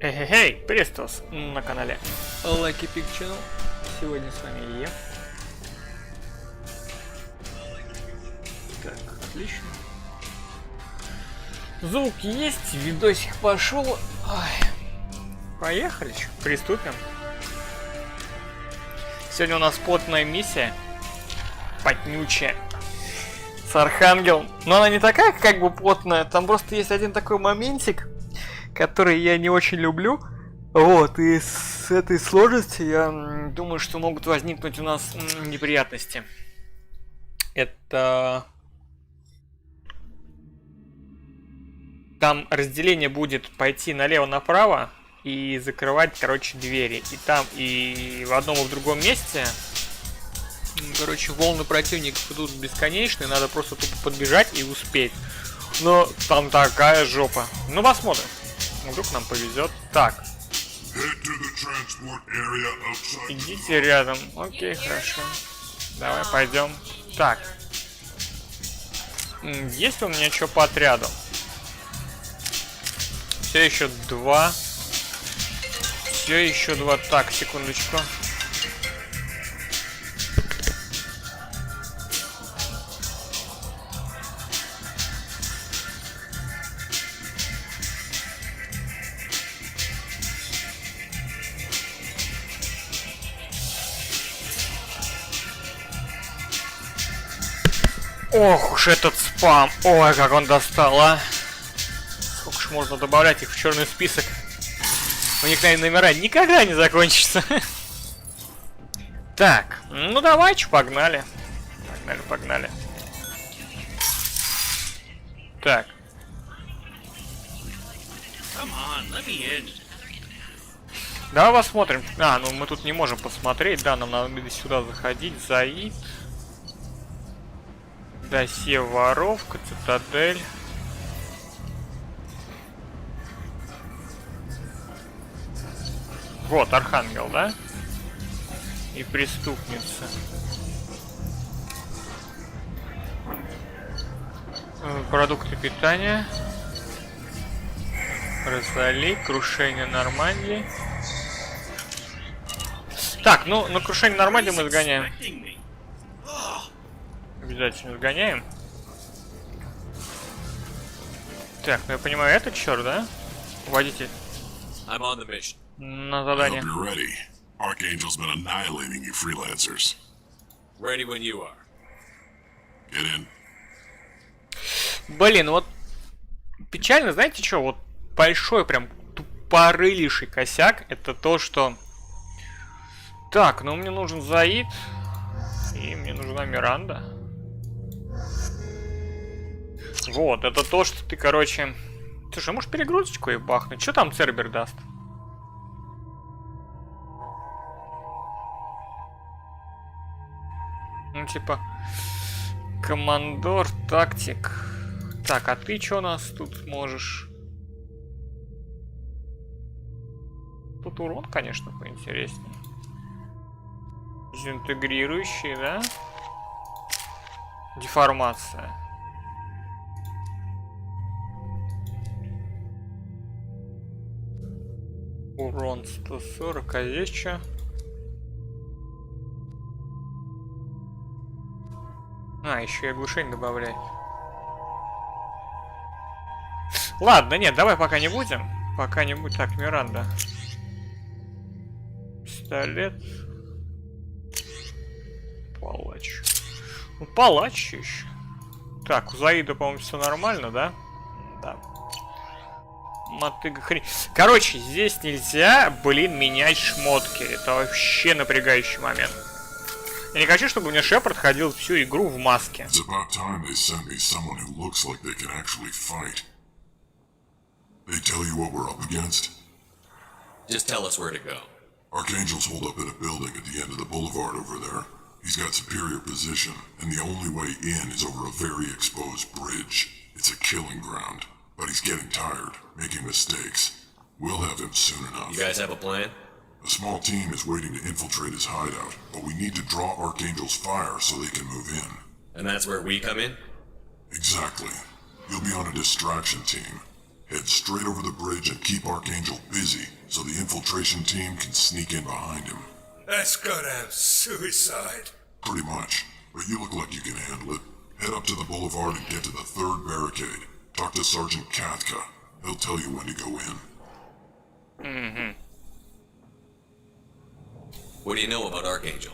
Эй, приветствую вас на канале Lucky Pig Channel. Сегодня с вами я. Так, отлично. Звук есть, видосик пошел. Ой. Поехали, приступим. Сегодня у нас плотная миссия. Потнючая. С Архангелом. Но она не такая, как бы плотная. Там просто есть один такой моментик, который я не очень люблю. Вот, и с этой сложности я думаю, что могут возникнуть у нас неприятности. Это... Там разделение будет пойти налево-направо и закрывать, короче, двери. И там, и в одном, и в другом месте... Короче, волны противников идут бесконечные, надо просто тупо подбежать и успеть. Но там такая жопа. Ну, посмотрим. Вдруг нам повезет. Так. Идите рядом. Окей, хорошо. Давай пойдем. Так. Есть у меня что по отряду? Все еще два. Все еще два. Так, секундочку. Ох уж этот спам. Ой, как он достал, а. Сколько ж можно добавлять их в черный список. У них, наверное, номера никогда не закончатся. Так, ну давайте, погнали. Погнали. Так. Давай посмотрим. А, ну мы тут не можем посмотреть. Да, нам надо сюда заходить. Заид. Досье воровка, цитадель. Вот, Архангел, да? И преступница. Продукты питания. Розали, крушение Нормандии. Так, ну на крушение Нормандии мы сгоняем. Обязательно сгоняем. Так, ну я понимаю, это черт, да? Водитель. На задание. Блин, вот печально, знаете что? Вот большой прям тупорылейший косяк. Это то, что... Так, ну мне нужен Заид. И мне нужна Миранда. Вот, это то, что ты, короче... Слушай, можешь перегрузочку и бахнуть? Что там Цербер даст? Ну, типа... Командор, тактик... Так, а ты что у нас тут можешь? Тут урон, конечно, поинтереснее. Дезинтегрирующий, да? Деформация. Урон 140, а здесь что? А, еще и оглушение добавляет. Ладно, нет, давай пока не будем. Пока не будем. Так, Миранда. Пистолет. Палач. Ну, палач еще. Так, у Заида, по-моему, все нормально, да? Да. Мотыга хрень. Короче, здесь нельзя, блин, менять шмотки. Это вообще напрягающий момент. Я не хочу, чтобы у меня Шепард ходил всю игру в маске. Archangel's hold up at a building at the end of the boulevard over there. He's got superior position, and the only way in is over a very exposed bridge. It's a killing ground. But he's getting tired, making mistakes. We'll have him soon enough. You guys have a plan? A small team is waiting to infiltrate his hideout, but we need to draw Archangel's fire so they can move in. And that's where we come in? Exactly. You'll be on a distraction team. Head straight over the bridge and keep Archangel busy so the infiltration team can sneak in behind him. That's goddamn suicide. Pretty much. But you look like you can handle it. Head up to the boulevard and get to the third barricade. Talk to Sergeant Katka. He'll tell you when to go in. What do you know about Archangel?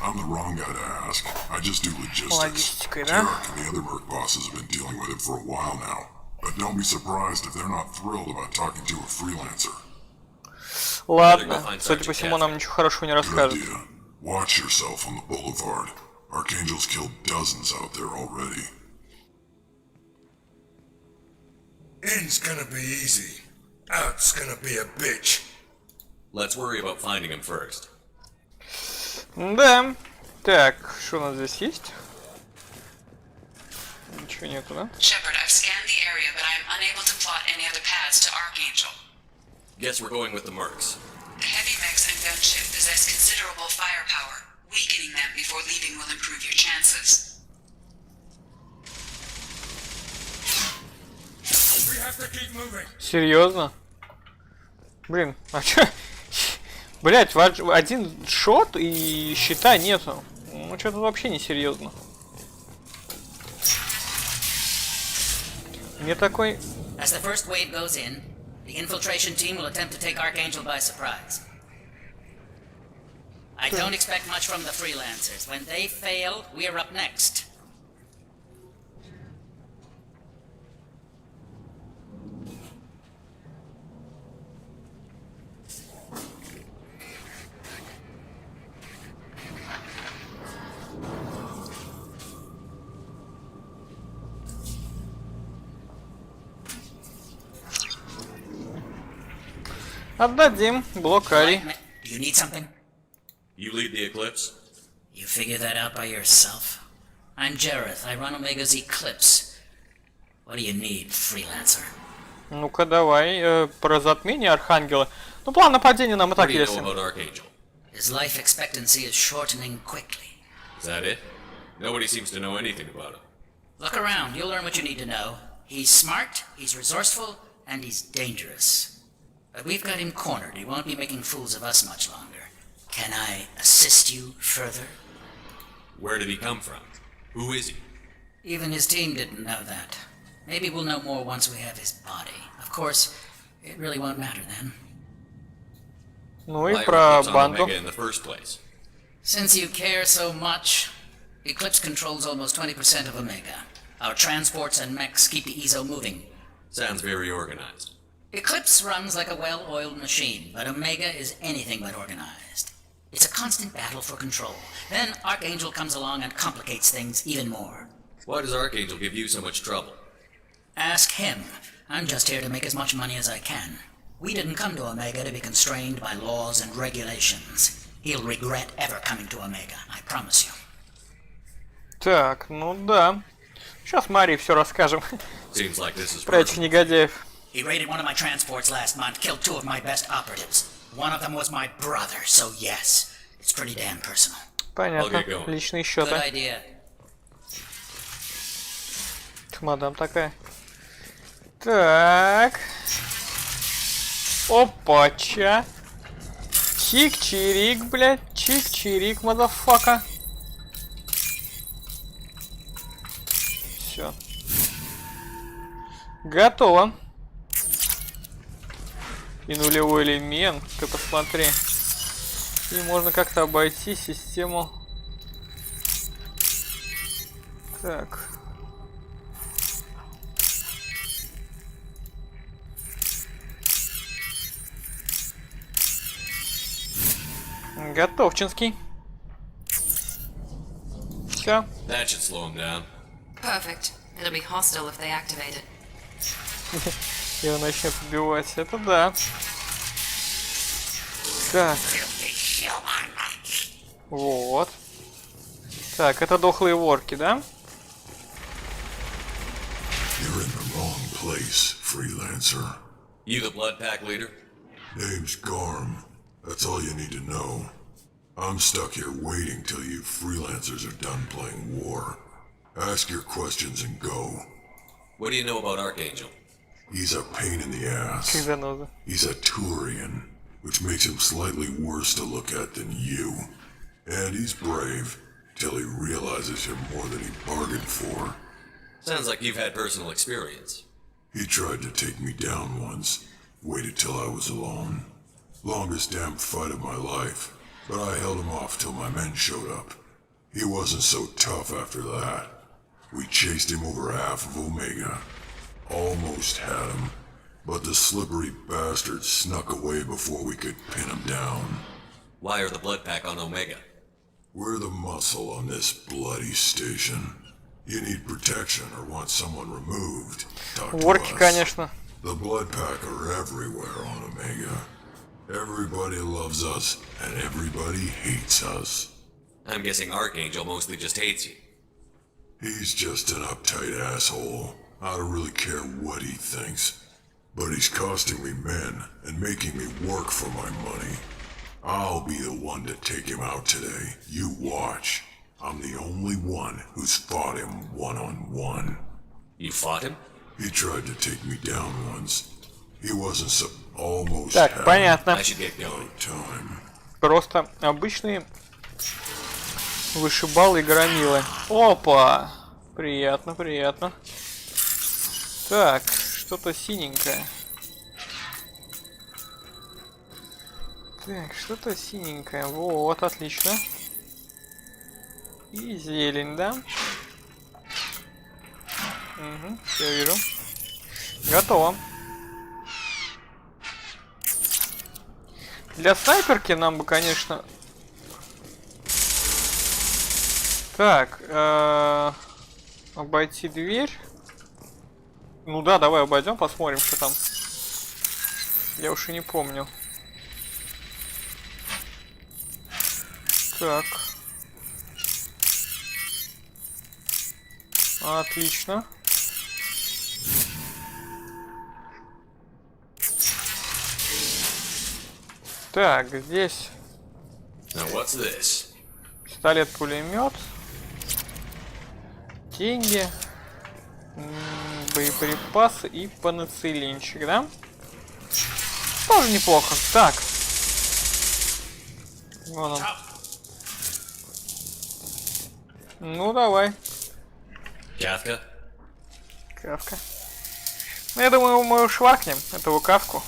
I'm the wrong guy to ask. I just do logistics. Логистикой, да? Derek and the other merc bosses have been dealing with him for a while now. But don't be surprised if they're not thrilled about talking to a freelancer. Ладно, судя по всему, нам ничего хорошего не Good расскажут. idea. Watch yourself on the boulevard. Archangel's killed dozens out there already. In's gonna be easy. Out's gonna be a bitch. Let's worry about finding him first. Да. Так, что у нас здесь есть? Ничего нету, да? Shepard, I've scanned the area, but I am unable to plot any other paths to Archangel. Guess we're going with the mercs. The heavy mechs and gunship possess considerable firepower. Weakening them before leaving will improve your chances. We have to keep moving. Серьезно? Блин, а чё? Блять, один шот и щита нету. Ну что-то вообще не серьезно. Мне такой... As the first wave goes in, the infiltration team will attempt to take Archangel by surprise. I don't expect much from the freelancers. When they fail, we're up next. Отдадим блокарий. Do you need something? You lead the Eclipse? You figure that out by yourself. I'm Jareth. I run Omega's Eclipse. What do you need, freelancer? Ну-ка, давай, про затмение Архангела. Ну, план нападения нам и What так do you know ясен. about Archangel? His life expectancy is shortening quickly. Is that it? Nobody seems to know anything about him. Look around. You'll learn what you need to know. He's smart, he's resourceful, and he's dangerous. But we've got him cornered. He won't be making fools of us much longer. Can I assist you further? Where did he come from? Who is he? Even his team didn't know that. Maybe we'll know more once we have his body. Of course, it really won't matter then. Ну и Why про Eclipse on банду. Omega in the first place? Since you care so much, Eclipse controls almost 20% of Omega. Our transports and mechs keep the EZO moving. Sounds very organized. Eclipse runs like a well-oiled machine, but Omega is anything but organized. It's a constant battle for control. Then Archangel comes along and complicates things even more. Why does Archangel give you so much trouble? Ask him. I'm just here to make as much money as I can. We didn't come to Omega to be constrained by laws and regulations. He'll regret ever coming to Omega, I promise you. Так, ну да. Сейчас Марии все расскажем Seems like this is про этих негодяев. He raided one of my transports last month, killed 2 of my best operatives. One of them was my brother, so yes, it's pretty damn personal. Понятно. Okay, go. Личные Good счеты. idea. Мадам такая. Так. Опача. Чик-чирик, блядь. Чик-чирик, мазафака. Все. Готово. И нулевой элемент. Ты посмотри. И можно как-то обойти систему. Так. Готовчинский. Все. That should slow him down. Perfect. It'll be hostile if they activate it. И он начнет убивать. Это да. Так. Вот. Так, это дохлые ворки, да? You're in the wrong place, freelancer. You the blood pack leader? Name's Garm. That's all you need to know. I'm stuck here waiting till you freelancers are done playing war. Ask your questions and go. What do you know about Archangel? He's a pain in the ass. Как заноза. He's a Turian, which makes him slightly worse to look at than you. And he's brave, till he realizes you're more than he bargained for. Sounds like you've had personal experience. He tried to take me down once, waited till I was alone. Longest damn fight of my life, but I held him off till my men showed up. He wasn't so tough after that. We chased him over half of Omega. Almost had him, but the slippery bastard snuck away before we could pin him down. Why are the blood pack on Omega? We're the muscle on this bloody station. You need protection or want someone removed. Talk to Ворки, us. конечно. The blood pack are everywhere on Omega. Everybody loves us, and everybody hates us. I'm guessing Archangel mostly just hates you. He's just an uptight asshole. I don't really care what he thinks. But he's costing me men and making me work for my money. I'll be the one to take him out today. You watch. I'm the only one who's fought him one-on-one. You fought him? He tried to take me down once. He wasn't so almost Так, had понятно. I should get going. time. Просто обычные вышибалы и громилы. Опа! Приятно, приятно. Так, что-то синенькое. Так, что-то синенькое. Вот, отлично. И зелень, да? Угу, все вижу. Готово. Для снайперки нам бы, конечно... Так, обойти дверь. Ну да, давай обойдем, посмотрим, что там. Я уж и не помню. Так. Отлично. Так, здесь Now what's this? пистолет-пулемет. Деньги. Боеприпасы и панацелинчик, да? Тоже неплохо. Так. Вон он. Ну, давай. Кавка? Кавка. Ну, я думаю, мы шваркнем эту кавку.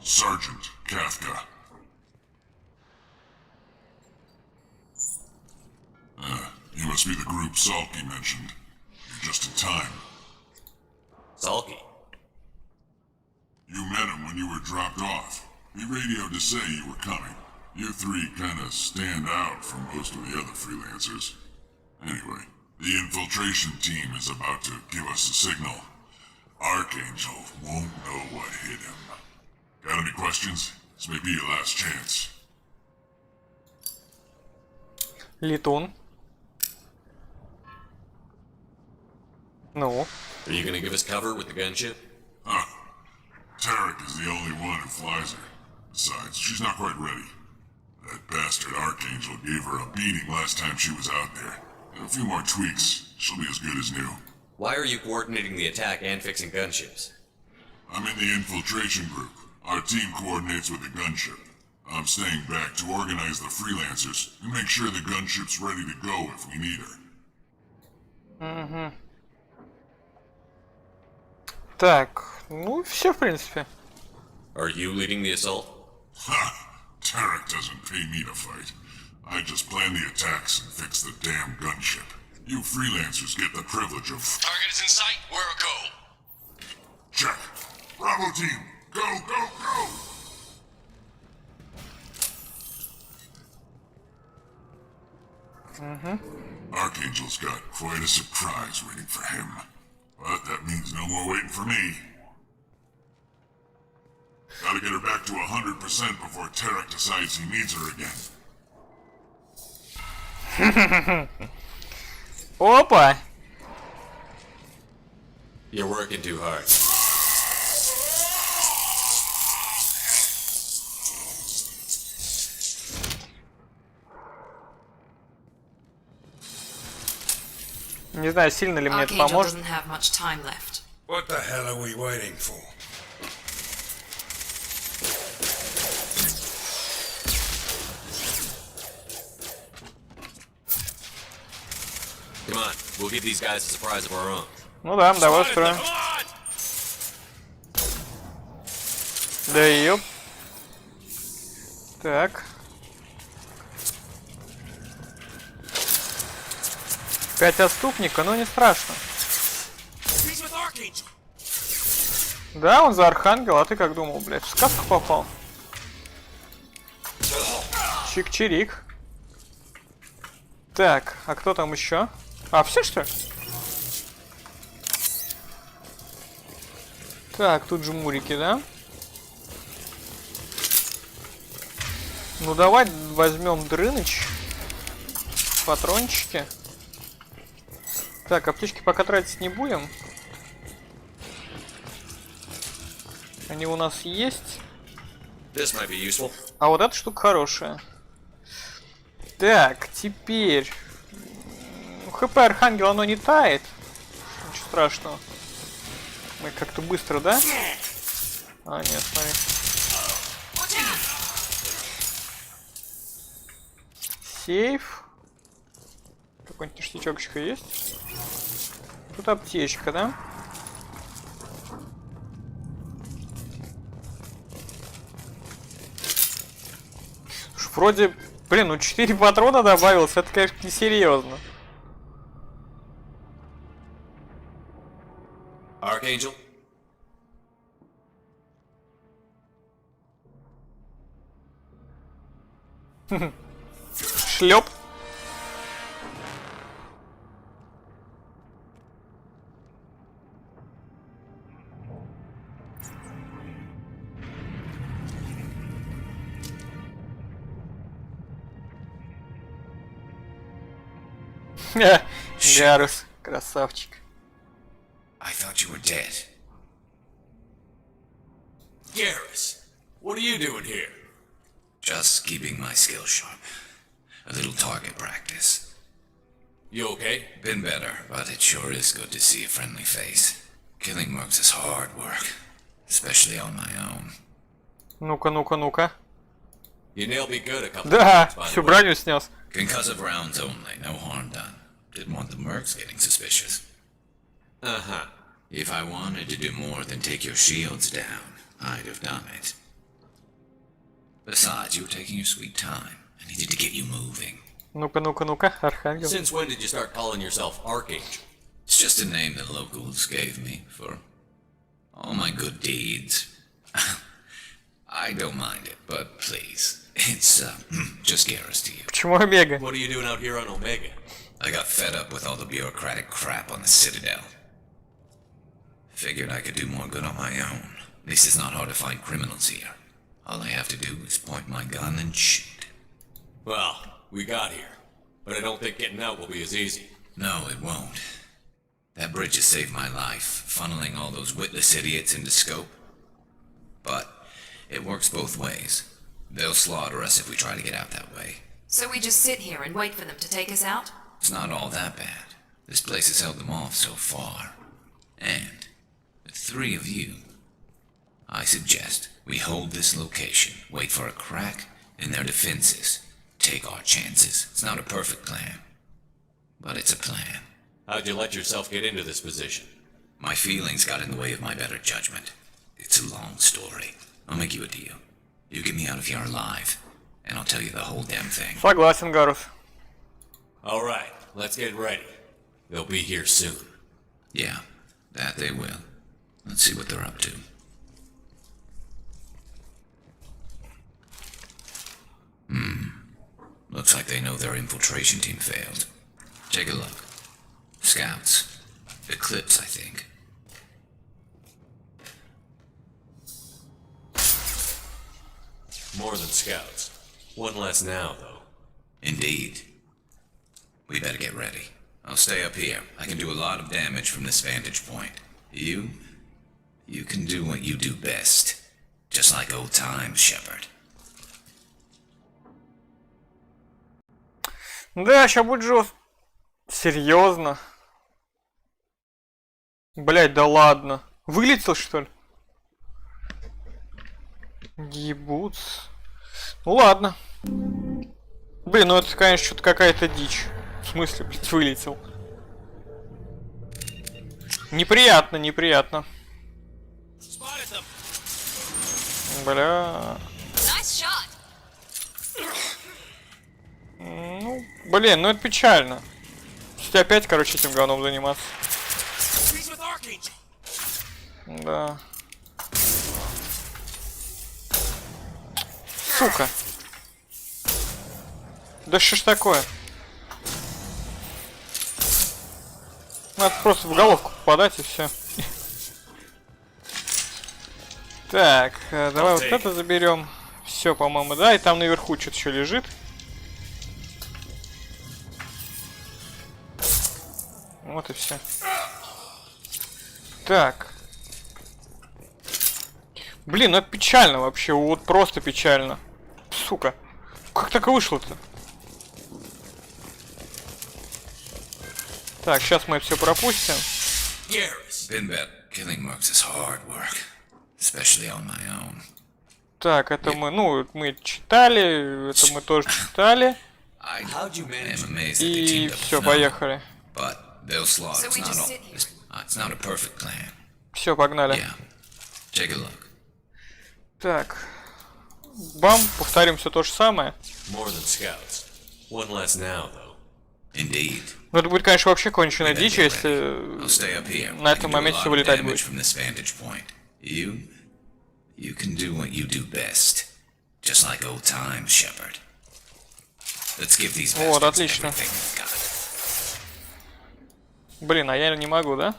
Sergeant Kafka. You must be the group Salky mentioned. You're just in time. Salky? You met him when you were dropped off. He radioed to say you were coming. You three kinda stand out from most of the other freelancers. Anyway, the infiltration team is about to give us a signal. Archangel won't know what hit him. Got any questions? This may be your last chance. Летун. Ну. Are you gonna give us cover with the gunship? Huh. Tarek is the only one who flies her. Besides, she's not quite ready. That bastard Archangel gave her a beating last time she was out there. A few more tweaks, she'll be as good as new. Why are you coordinating the attack and fixing gunships? I'm in the infiltration group. Our team coordinates with the gunship. I'm staying back to organize the freelancers and make sure the gunship's ready to go if we need her. Угу. Так, ну все в принципе. Are you leading the assault? Ha! Tarek doesn't pay me to fight. I just plan the attacks and fix the damn gunship. You freelancers get the privilege of... Target is in sight. Where a go? Check. Bravo team, go, go, go! Archangel's got quite a surprise waiting for him. But that means no more waiting for me. Gotta get her back to 100% before Tarek decides he needs her again. Опа! You're working too hard. Не знаю, сильно ли мне это Archangel поможет. doesn't have much time left. What the hell are we waiting for? Come on, we'll give these guys a surprise of our own. Ну да, давай устроим. Да ёп. Так. 5 отступника, ну не страшно. Да, он за Архангела, а ты как думал, блядь, в сказку попал? Чик-чирик. Так, а кто там еще? А, все что ли? Так, тут же мурики, да? Ну давай возьмем дрыныч. Патрончики. Так, аптечки пока тратить не будем. Они у нас есть. This might be useful. А вот эта штука хорошая. Так, теперь... ХП Архангела оно не тает. Ничего страшного. Мы как-то быстро, да? А, нет, смотри. Сейф. Какой-нибудь ништячок еще есть? Тут аптечка, да? Слушай, вроде... Блин, ну 4 патрона добавилось. Это, конечно, несерьезно. Archangel? Шлеп. Гарус, красавчик. I thought you were dead. Garrus, what are you doing here? Just keeping my skills sharp. A little target practice. You okay? Been better, but it sure is good to see a friendly face. Killing mercs is hard work, especially on my own. Ну-ка, ну-ка, ну-ка. You nailed me good a couple Да, times, by the всю way. броню снес. Concussive rounds only, no harm done. Didn't want the mercs getting suspicious. Uh-huh. If I wanted to do more than take your shields down, I'd have done it. Besides, you were taking your sweet time. I needed to get you moving. Ну-ка, ну-ка, ну-ка, Архангел. Since when did you start calling yourself Archangel? It's just a name that locals gave me for all my good deeds. I don't mind it, but please, it's just Garrus to you. Почему Омега? What are you doing out here on Omega? I got fed up with all the bureaucratic crap on the Citadel. Figured I could do more good on my own. At least it's not hard to find criminals here. All I have to do is point my gun and shoot. Well, we got here, but I don't think getting out will be as easy. No, it won't. That bridge has saved my life, funneling all those witless idiots into scope. But it works both ways. They'll slaughter us if we try to get out that way. So we just sit here and wait for them to take us out? It's not all that bad. This place has held them off so far. And with 3 of you, I suggest we hold this location, wait for a crack in their defenses, take our chances. It's not a perfect plan, but it's a plan. How'd you let yourself get into this position? My feelings got in the way of my better judgment. It's a long story. I'll make you a deal. You get me out of here alive, and I'll tell you the whole damn thing. Согласен, Гарус. All right, let's get ready. They'll be here soon. Yeah, that they will. Let's see what they're up to. Looks like they know their infiltration team failed. Take a look. Scouts. Eclipse, I think. More than scouts. One less now, though. Indeed. We better get ready. I'll stay up here. I can do a lot of damage from this vantage point. You can do what you do best. Just like old times, Shepard. Да, сейчас будет жестко. Серьезно. Блять, да ладно. Вылетел, что ли? Ебутся. Ну ладно. Блин, ну это, конечно, что-то какая-то дичь. В смысле, блядь, вылетел? Неприятно, неприятно. Бля. Ну, блин, ну это печально. Если опять, короче, этим говном заниматься. Да. Сука. Да что ж такое? Надо просто в головку попадать и все. Так, давай вот это заберем. Все, по-моему, да. И там наверху что-то еще лежит. Вот и все. Так. Блин, ну это печально вообще. Вот просто печально. Сука. Как так и вышло-то? Так, сейчас мы все пропустим. Так, это мы, ну, мы читали, это мы тоже читали. И все, поехали. Все, погнали. Так. Бам, повторим все то же самое. Ну это будет, конечно, вообще конченая дичь, если на этом моменте все вылетать будет. You can do what you do best, just like old times, Shepard. Let's give these вот, bastards отлично. everything we've got. Блин, а я не могу, да?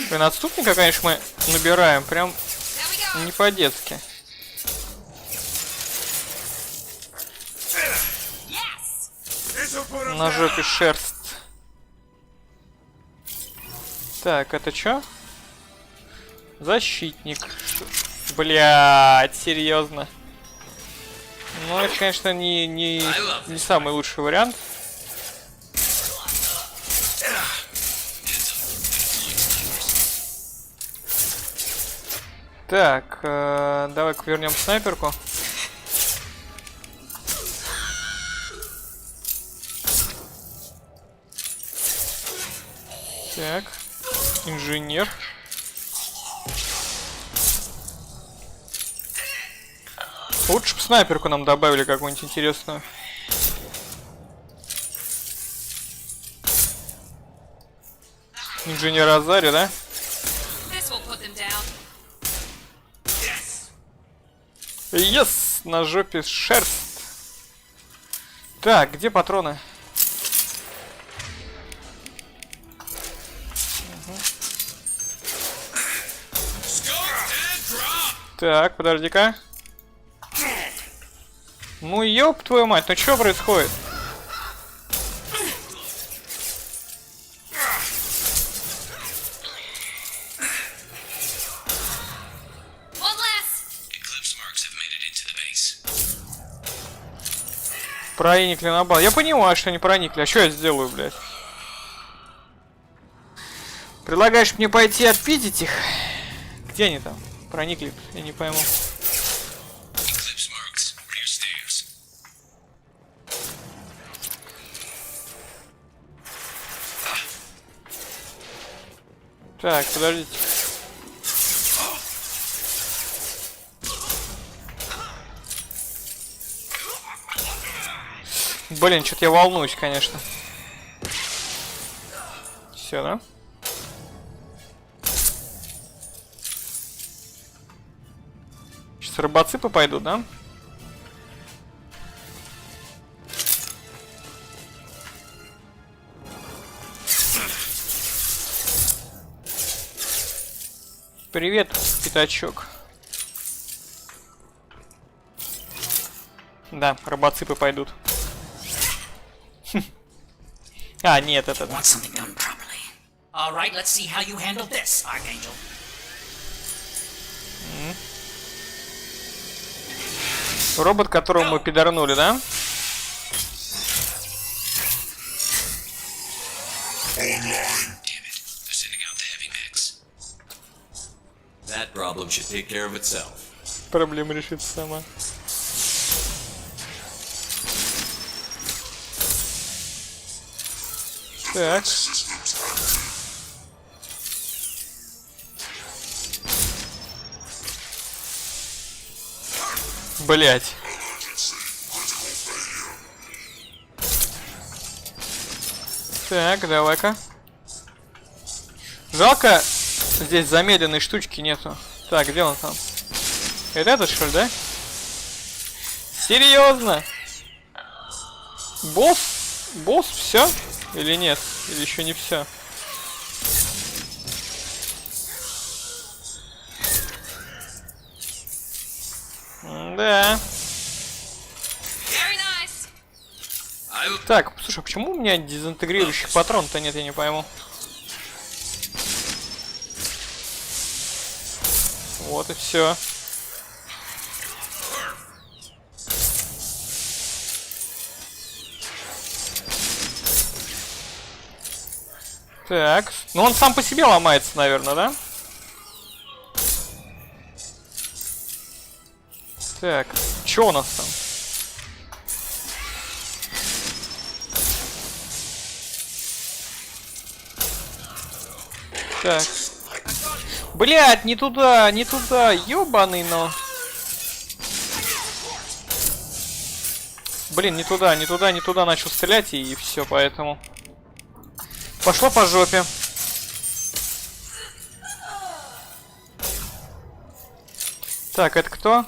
Блин, отступника, конечно, мы набираем прям не по-детски. На жопе шерсть. Так, это чё? Защитник. Блядь, серьезно. Ну, это, конечно, не самый лучший вариант. Так, давай-ка вернем снайперку. Так. Инженер. Лучше бы снайперку нам добавили какую-нибудь интересную. Инженер Азари, да? Yes! На жопе шерсть. Так, где патроны? Так, подожди-ка. Ну ёб твою мать, ну что происходит? Проникли на базу. Я понимаю, что они проникли. А что я сделаю, блядь? Предлагаешь мне пойти отпиздить их? Где они там? Проникли, я не пойму. Так, подождите. Блин, что-то я волнуюсь, конечно. Все, да? Сейчас робоципы пойдут, да? Привет, пятачок. Да, робоципы пойдут. А, нет, это... Робот, которого мы пидорнули, да? Online. Damn it, they're sending out the heavy mix. That problem should take care of itself. Проблема решится сама. Так. Блять. Так, давай-ка. Жалко, здесь замедленной штучки нету. Так, где он там? Это этот, что ли, да? Серьезно? Босс? Босс, все? Или нет? Или еще не все? Да. Так, слушай, а почему у меня дезинтегрирующих патрон-то нет, я не пойму. Вот и все. Так, ну он сам по себе ломается, наверное, да? Так, что у нас там? Так. Блять, не туда, не туда, ёбаный, но. Блин, не туда, не туда, не туда начал стрелять, и все, поэтому. Пошло по жопе. Так, это кто?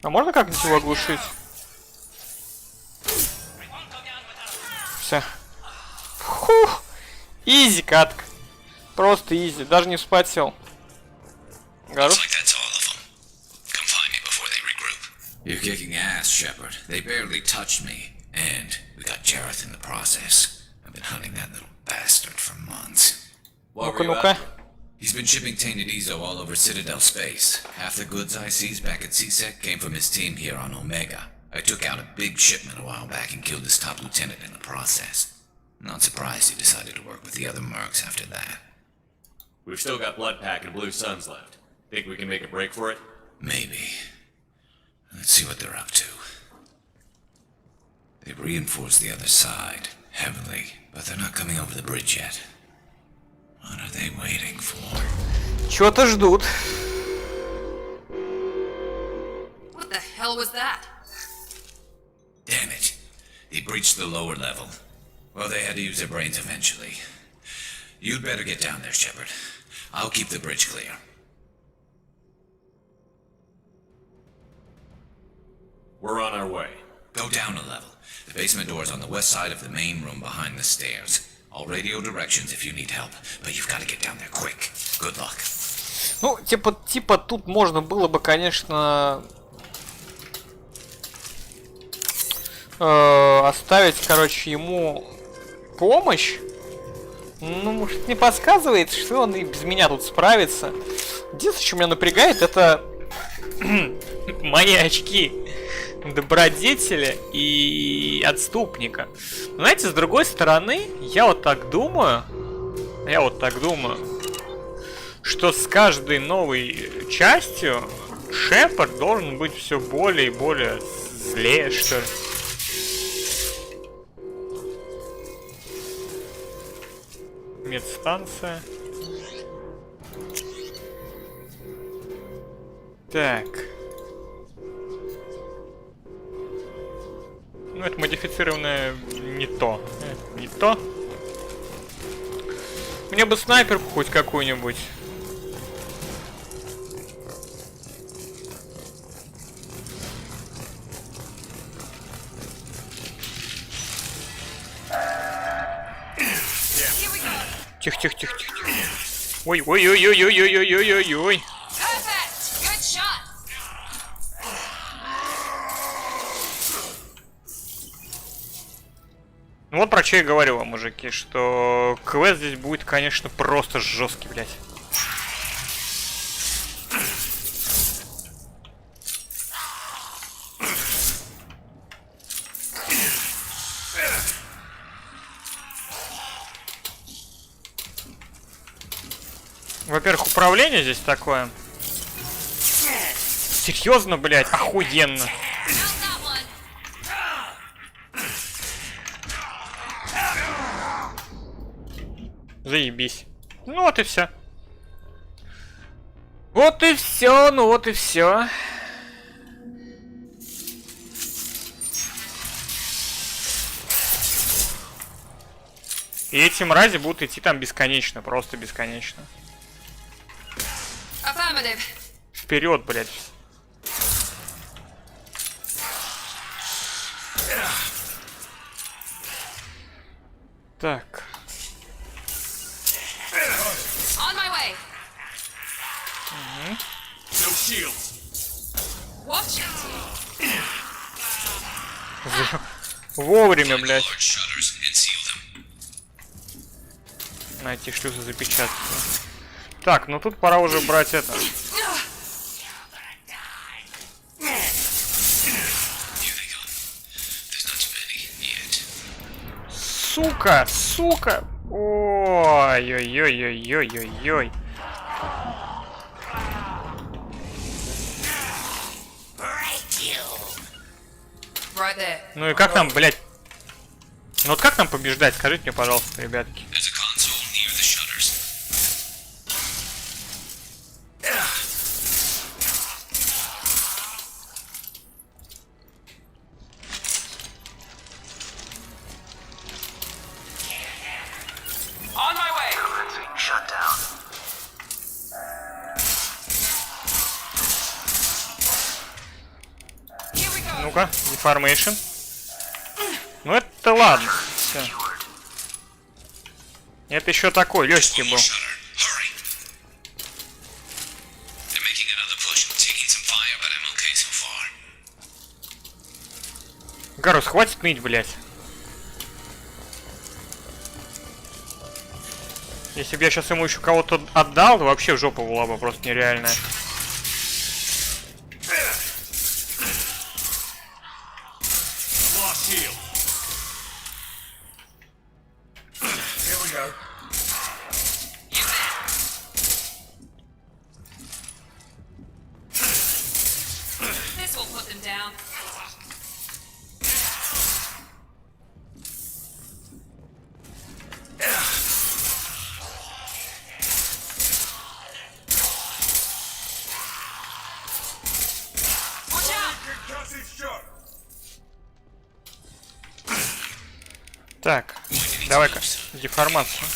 А можно как-нибудь его оглушить? Все. Фух. Изи катка. Просто изи. Даже не вспотел. Горох. You're kicking ass, Shepard. They barely touched me. And we got Jareth in the process. I've been hunting that little bastard for months. What were you after? He's been shipping tainted Ezo all over Citadel space. Half the goods I seized back at CSEC came from his team here on Omega. I took out a big shipment a while back and killed his top lieutenant in the process. Not surprised he decided to work with the other mercs after that. We've still got Bloodpack and Blue Suns left. Think we can make a break for it? Maybe. Let's see what they're up to. They've reinforced the other side, heavily, but they're not coming over the bridge yet. What are they waiting for? Чего-то ждут. What the hell was that? Damn it. They breached the lower level. Well, they had to use their brains eventually. You'd better get down there, Shepard. I'll keep the bridge clear. We're on our way. Go down a level. The basement door's on the west side of the main room behind the stairs. I'll radio directions if you need help, but you've got to get down there quick. Good luck. Ну, типа тут можно было бы, конечно, оставить, короче, ему помощь. Ну, может, не подсказывает, что он и без меня тут справится. Единственное, что меня напрягает, это мои очки добродетеля и отступника. Но, знаете, с другой стороны, я вот так думаю, что с каждой новой частью Шепард должен быть все более и более злее, что ли. Медстанция. Так. Ну, это модифицированное не то. Не то. Мне бы снайперку хоть какую-нибудь. Тихо. Ой. Ну вот про что я говорю вам, мужики, что квест здесь будет, конечно, просто жесткий, блядь. во-первых, управление здесь такое. Серьезно, блядь, охуенно. Заебись. Ну вот и все. Вот и все, ну вот и все. И эти мрази будут идти там бесконечно, просто бесконечно. Вперед, блядь. Так. Вовремя, блядь. Найти шлюзы запечатки. Так, ну тут пора уже брать это. Сука, сука. Ой-ой-ой-ой-ой-ой-ой. Ну и как нам, блядь? Ну вот как нам побеждать? Скажите мне, пожалуйста, ребятки. Ну-ка, deformation. Ну это ладно. Всё. Это еще такой легкий был. Гарус, хватит ныть, блядь. Если бы я сейчас ему еще кого-то отдал, то вообще жопа была бы просто нереальная. Так, давай-ка, деформацию.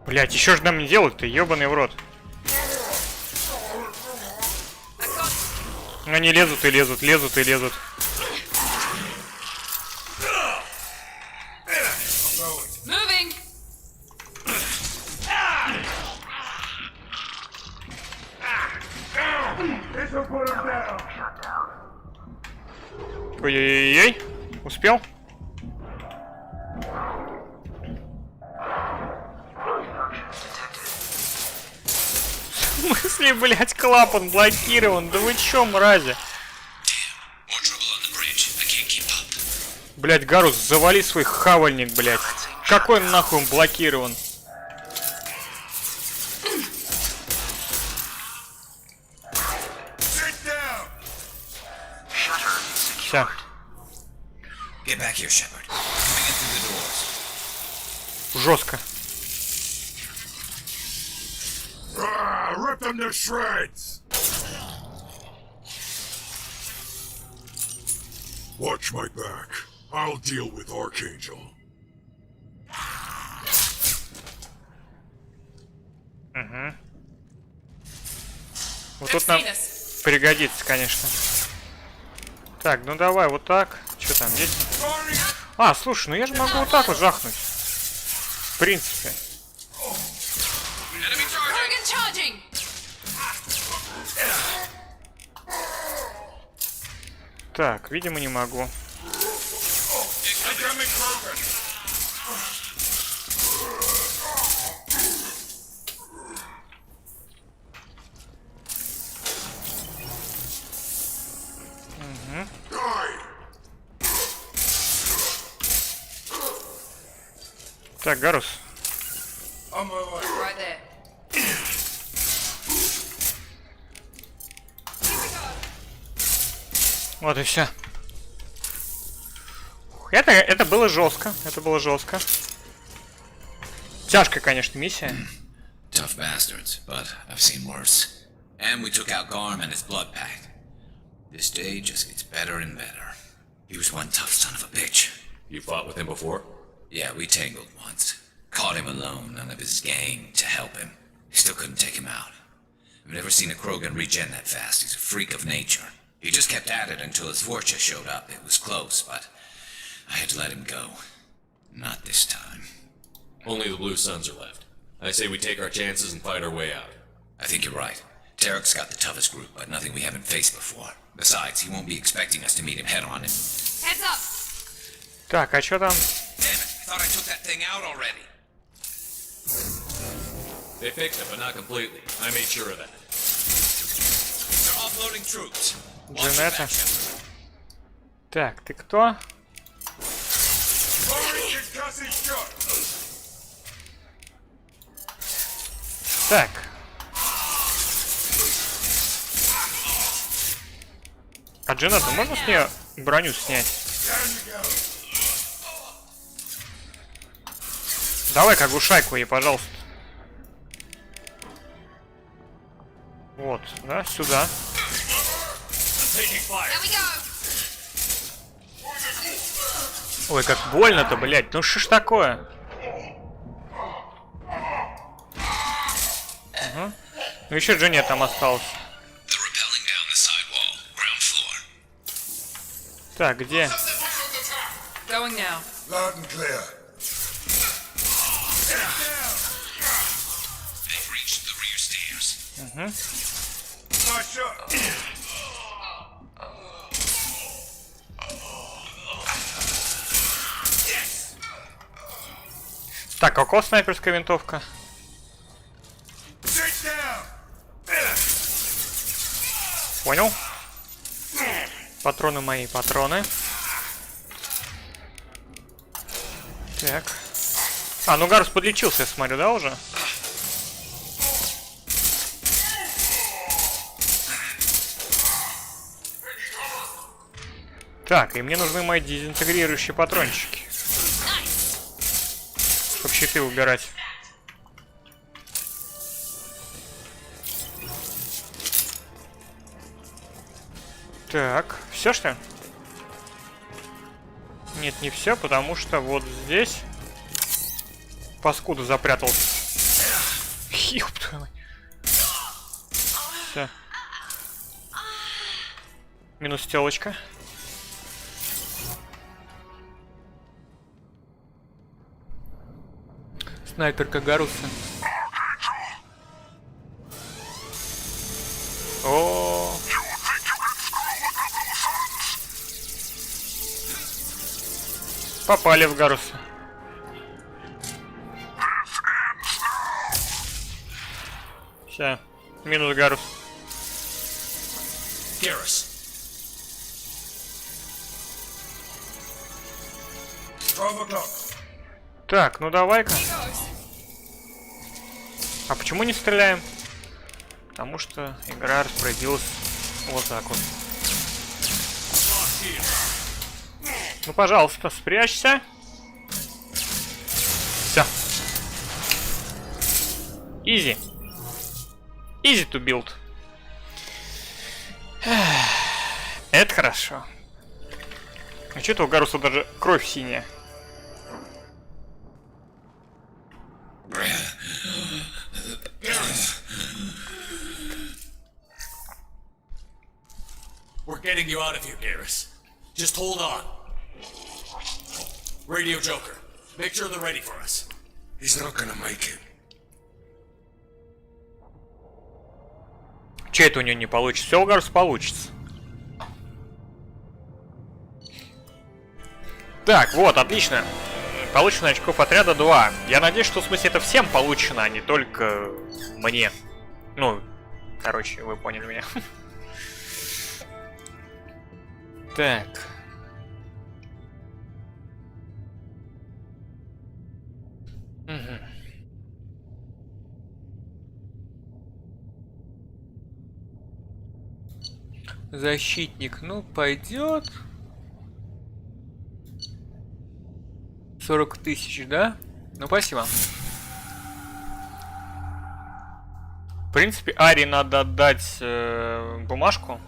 Блять, еще же нам не делают-то, ебаный в рот. Они лезут и лезут, лезут и лезут. Ой-ой-ой-ой, успел? В смысле, блять, клапан блокирован? Да вы чё, мрази? Блять, Гарус, завали свой хавальник, блять. Какой нахуй он блокирован? Все. Жестко. Rip them to shreds! Watch my back. I'll deal with Archangel. Угу. Вот тут нам пригодится, конечно. Так, ну давай вот так. Что там есть? А, слушай, ну я же могу вот так вот жахнуть. В принципе. Так, видимо, не могу. Так, Гарус. On my way. Right there. Вот и все. Это было жестко. Это было жестко. Тяжкая, конечно, миссия. Tough bastards, but I've seen worse. And we took out Garm and his blood pact. This day just gets better and better. He was one tough son of a bitch. You fought with him before? Yeah, we tangled once. Caught him alone, none of his gang to help him. Still couldn't take him out. I've never seen a Krogan regen that fast. He's a freak of nature. He just kept at it until his Vorcha showed up. It was close, but I had to let him go. Not this time. Only the Blue Suns are left. I say we take our chances and fight our way out. I think you're right. Tarek's got the toughest group, but nothing we haven't faced before. Besides, he won't be expecting us to meet him head-on. Heads up! Так, а что там? Damn it, I thought I took that thing out already. They fixed it, but not completely. I made sure of that. They're offloading troops. Watch your Джанетта. back, Shepard. Так, ты кто? Already concussive shot. Так. А Джанетта, можно с нее броню снять? Down you go. Давай-ка оглушайку ей, пожалуйста. Вот, да, сюда. Taking fire. There we go! Ой, как больно-то, блядь. Ну что ж такое? Ага. Ну еще Дженни там осталось. They're rappelling down the side wall, ground floor. Так, где? Going now. Loud and clear. They've reached the rear stairs. Nice shot. Так, а у кого снайперская винтовка? Sit down. Понял? Патроны мои, патроны. Так. А, ну Гарус подлечился, я смотрю, да, уже? Так, и мне нужны мои дезинтегрирующие патрончики. Чтоб щиты убирать. Так, все что ли? Нет, не все, потому что вот здесь паскуда запрятался. Ёб твою мать. Всё. Минус телочка. Снайперка Гаруса. О. Попали в Гаруса. Ща. Минус Гарус. Garrus. 12 o'clock. Так, ну давай-ка. А почему не стреляем? Потому что игра распорядилась вот так вот. Ну, пожалуйста, спрячься. Все. Easy. Easy to build. Это хорошо. А что-то у Гаруса даже кровь синяя. We're getting you out of here, Garrus. Just hold on. Radio Joker, make sure they're ready for us. He's not gonna make it. Че это у него не получится? Все у Гаруса получится. Так, вот, отлично. Получено очков отряда 2. Я надеюсь, что в смысле это всем получено, а не только мне. Ну, короче, вы поняли меня. Так. Защитник, ну, пойдет. 40 тысяч, да? Ну, спасибо. В принципе, Ари надо отдать бумажку.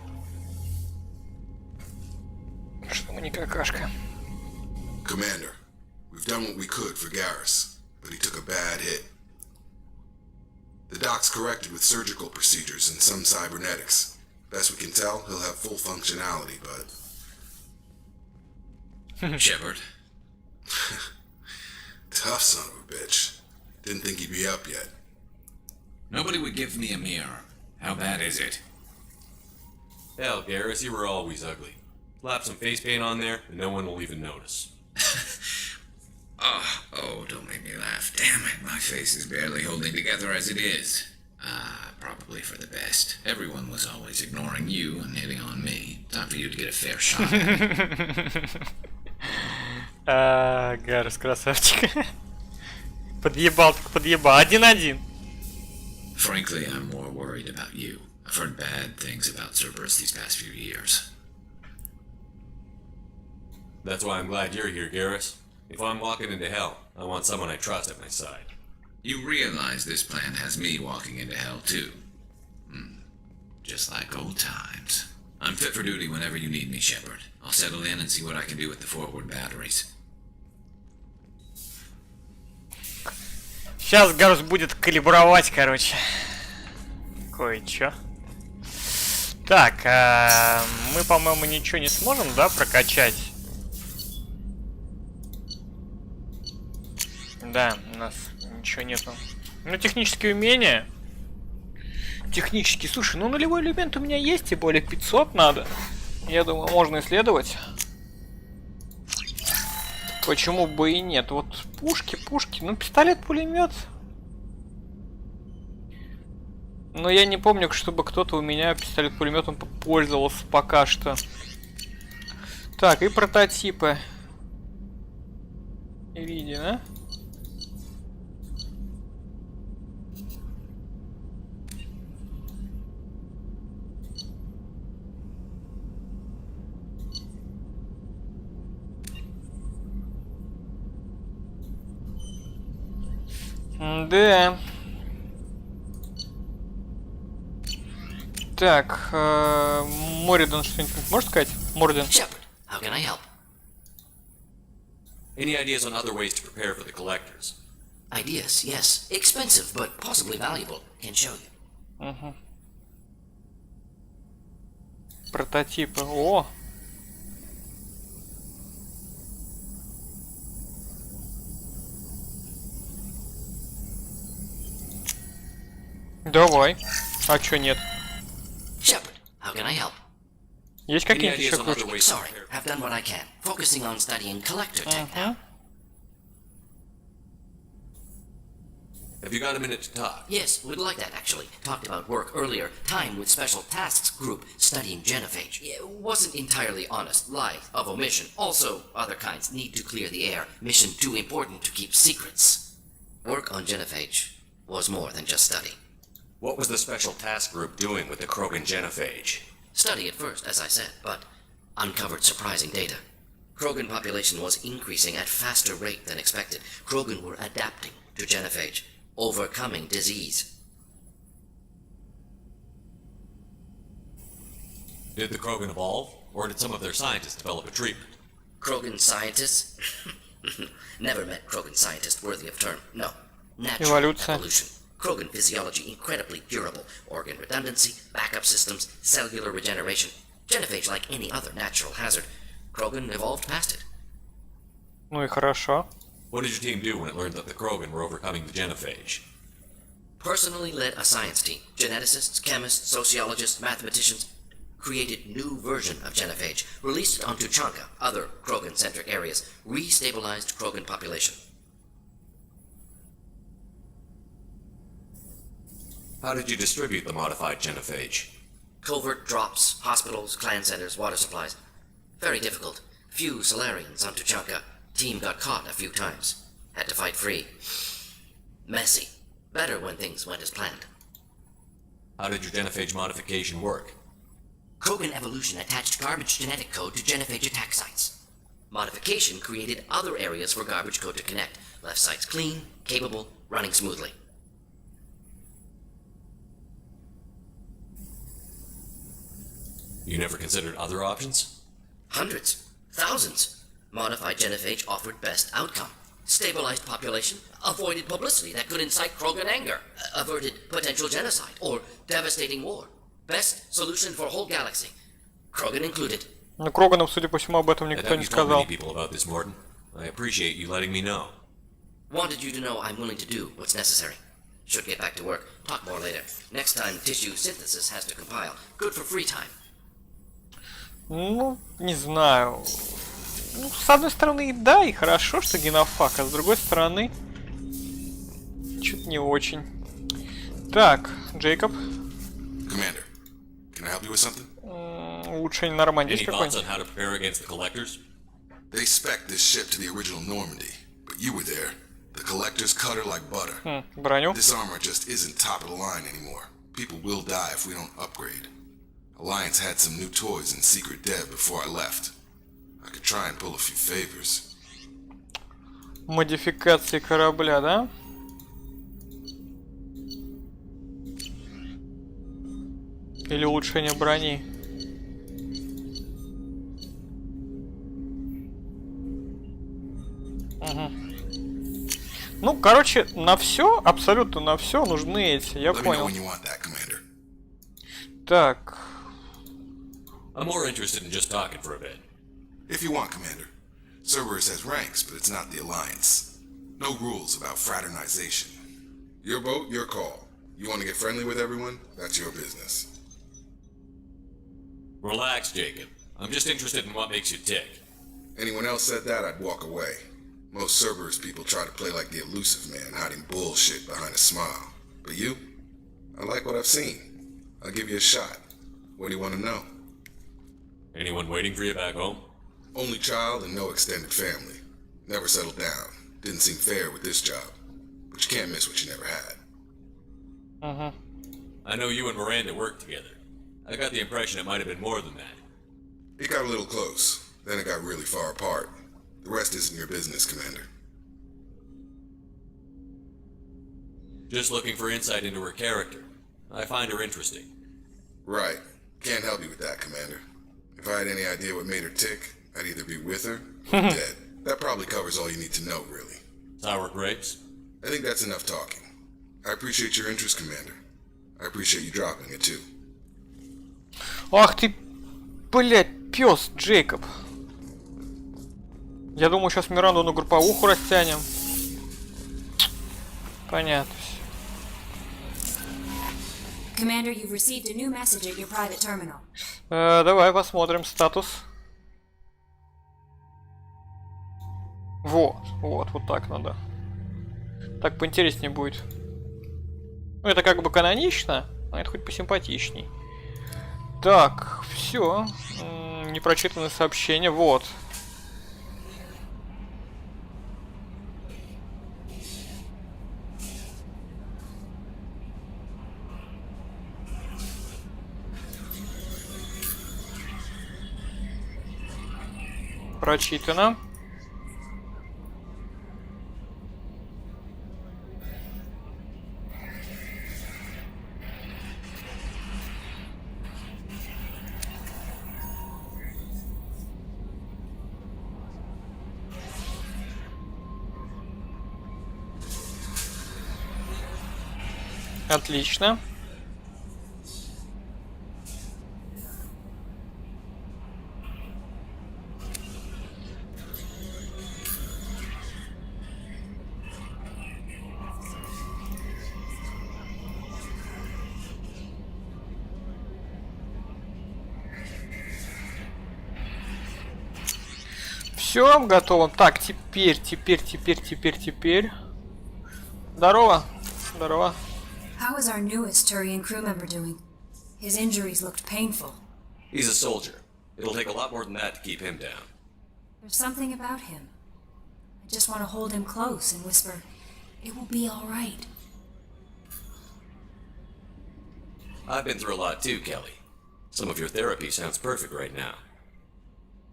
Что мы не какашка. Commander, we've done what we could for Garrus, but he took a bad hit. The doc's corrected with surgical procedures and some cybernetics. Best we can tell, he'll have full functionality, but... Shepard, Tough son of a bitch. Didn't think he'd be up yet. nobody would give me a mirror. How bad is it? Hell, Garrus, you were always ugly. Slap some face paint on there, and no one will even notice. Oh, don't make me laugh. Damn it, my face is barely holding together as it is. Probably for the best. Everyone was always ignoring you and hitting on me. Time for you to get a fair shot at it. Гарус, красавчик. Подъебал, так подъебал. 1-1. Frankly, I'm more worried about you. I've heard bad things about Cerberus these past few years. That's why I'm glad you're here, Garrus. If I'm walking into hell, I want someone I trust at my side. You realize this plan has me walking into hell, too. Just like old times. I'm fit for duty whenever you need me, Shepard. I'll settle in and see what I can do with the forward batteries. Сейчас Гарус будет калибровать, короче. Кое-чё. Так, мы, по-моему, ничего не сможем, да, прокачать? Да, у нас ничего нету. Ну, технические умения. Технически, слушай, ну нулевой элемент у меня есть, и более 500 надо. Я думаю, можно исследовать. Почему бы и нет? Вот пушки, ну пистолет-пулемет. Но я не помню, чтобы кто-то у меня пистолет-пулеметом пользовался пока что. Так, и прототипы. Видно. Да. Так, Моридан что-нибудь может сказать? Морден. Shepard, how can I help? Any ideas on other ways to prepare for the collectors? Ideas, yes. Expensive, but possibly valuable. Can show you. Угу. Прототипы. О! Давай. А чё нет? Shepard, how can I help? Есть Any какие-то ideas еще on other кружки? ways to Sorry, prepare? have done what I can. Focusing on studying collector tech now. Have you got a minute to talk? Yes, we'd like that actually. Talked about work earlier. Time with Special Tasks Group studying genophage. It wasn't entirely honest. Lie of omission. Also, other kinds need to clear the air. Mission too important to keep secrets. Work on genophage was more than just study. What was the special task group doing with the Krogan genophage? Study at first, as I said, but uncovered surprising data. Krogan population was increasing at faster rate than expected. Krogan were adapting to genophage, overcoming disease. Did the Krogan evolve, or did some of their scientists develop a treatment? Krogan scientists? Never met Krogan scientist worthy of term. No. Natural Эволюция. evolution. Krogan physiology incredibly durable. Organ redundancy, backup systems, cellular regeneration. Genophage like any other natural hazard. Krogan evolved past it. Ну и хорошо. What did your team do when it learned that the Krogan were overcoming the genophage? Personally led a science team. Geneticists, chemists, sociologists, mathematicians. Created new version of genophage. Released it onto Chanka, other Krogan-centric areas. Restabilized Krogan population. How did you distribute the modified genophage? Covert drops, hospitals, clan centers, water supplies. Very difficult. Few Solarians onto Chanka. Team got caught a few times. Had to fight free. Messy. Better when things went as planned. How did your genophage modification work? Krogan evolution attached garbage genetic code to genophage attack sites. Modification created other areas for garbage code to connect. Left sites clean, capable, running smoothly. You never considered other options? Hundreds, thousands. Modified genophage offered best outcome. Stabilized population, avoided publicity that could incite Krogan anger, averted potential genocide or devastating war. Best solution for whole galaxy. Krogan included. Но Кроганам, судя по всему, об этом никто не сказал. People about this, Morton. I appreciate you letting me know. Wanted you to know I'm willing to do what's necessary. Should get back to work. Talk more later. Next time tissue synthesis has to compile. Good for free time. Ну, не знаю. Ну, с одной стороны, да, и хорошо, что генофак, а с другой стороны, чуть не очень. Так, Джейкоб. Commander, can I help you with something? Улучшение на романе есть Any thoughts какое-нибудь? on how to prepare against the collectors? They spec'd this ship to the original Normandy, but you were there. The collectors cut her like butter. Броню. This armor just isn't top of the line anymore. People will die if we don't upgrade. Alliance had some new toys in secret dev before I left. I could try and pull a few favors. Модификации корабля, да? Или улучшение брони? Угу. Ну, короче, на все, абсолютно на все нужны эти, я Let me know понял. when you want that, Commander. Так. I'm more interested in just talking for a bit. If you want, Commander. Cerberus has ranks, but it's not the Alliance. No rules about fraternization. Your boat, your call. You want to get friendly with everyone? That's your business. Relax, Jacob. I'm just interested in what makes you tick. Anyone else said that, I'd walk away. Most Cerberus people try to play like the elusive man, hiding bullshit behind a smile. But you? I like what I've seen. I'll give you a shot. What do you want to know? Anyone waiting for you back home? Only child and no extended family. Never settled down. Didn't seem fair with this job. But you can't miss what you never had. I know you and Miranda worked together. I got the impression it might have been more than that. It got a little close. Then it got really far apart. The rest isn't your business, Commander. Just looking for insight into her character. I find her interesting. Right. Can't help you with that, Commander. If I had any idea what made her tick, I'd either be with her or dead. That probably covers all you need to know, really. Sour grapes? I think that's enough talking. I appreciate your interest, Commander. I appreciate you dropping it, too. Ах ты, блядь, пес, Джейкоб. Я думаю, сейчас Миранду на групповуху растянем. Понятно. Commander, you've received a new message at your private terminal. Давай посмотрим статус. Вот так надо. Так поинтереснее будет. Ну, это как бы канонично, а это хоть посимпатичней. Так, все. Непрочитанное сообщение, вот. Прочитано. Отлично. Все, готово. Так, теперь. Здорово. Здорово. How is our newest Turian crew member doing? His injuries looked painful. He's a soldier. It'll take a lot more than that to keep him down. There's something about him. I just want to hold him close and whisper, it will be all right. I've been through a lot too, Kelly. Some of your therapy sounds perfect right now.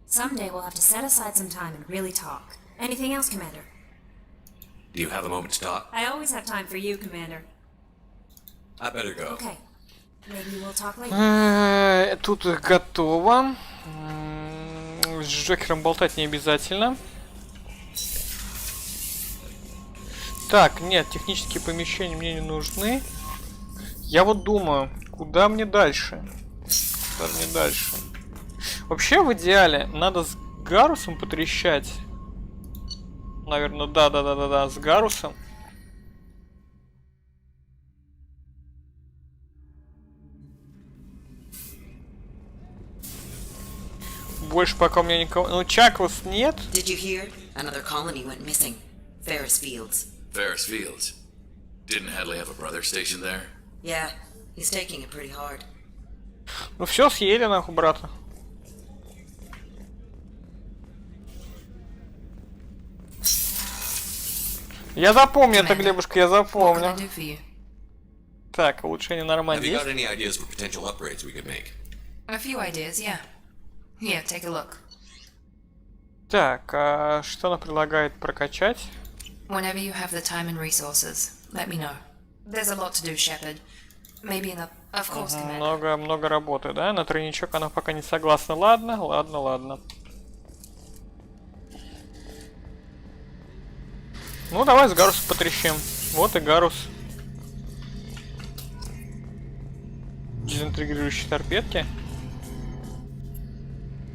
Someday we'll have to set aside some time and really talk. Anything else, Commander? Do you have a moment to talk? I always have time for you, Commander. I better go. Okay. Maybe we'll talk later. Тут готово. С Джокером болтать не обязательно. Так, нет, технические помещения мне не нужны. Я вот думаю, куда мне дальше? Куда мне дальше? Вообще, в идеале, надо с Гарусом потрещать. Наверное, да, с Гарусом. Больше пока у меня никого... Ну, Чаклас нет. Did you hear? Another colony went missing. Ferris Fields. Ferris Fields. Didn't Hadley have a brother stationed there? Yeah, he's taking it pretty hard. Ну все, съели нахуй брата. Я запомню это, Глебушка, я запомню. Так, улучшение нормально Have you есть. got any ideas for potential upgrades we could make? A few ideas, yeah. Here, take a look. Так, а что она предлагает прокачать? Whenever you have the time and resources, let me know. There's a lot to do, Shepard. Maybe in the... Of course, Commander. Много работы, да? На тройничок она пока не согласна. Ладно. Ну, давай с Гарусом потрещим. Вот и Гарус. Дезинтегрирующие торпедки.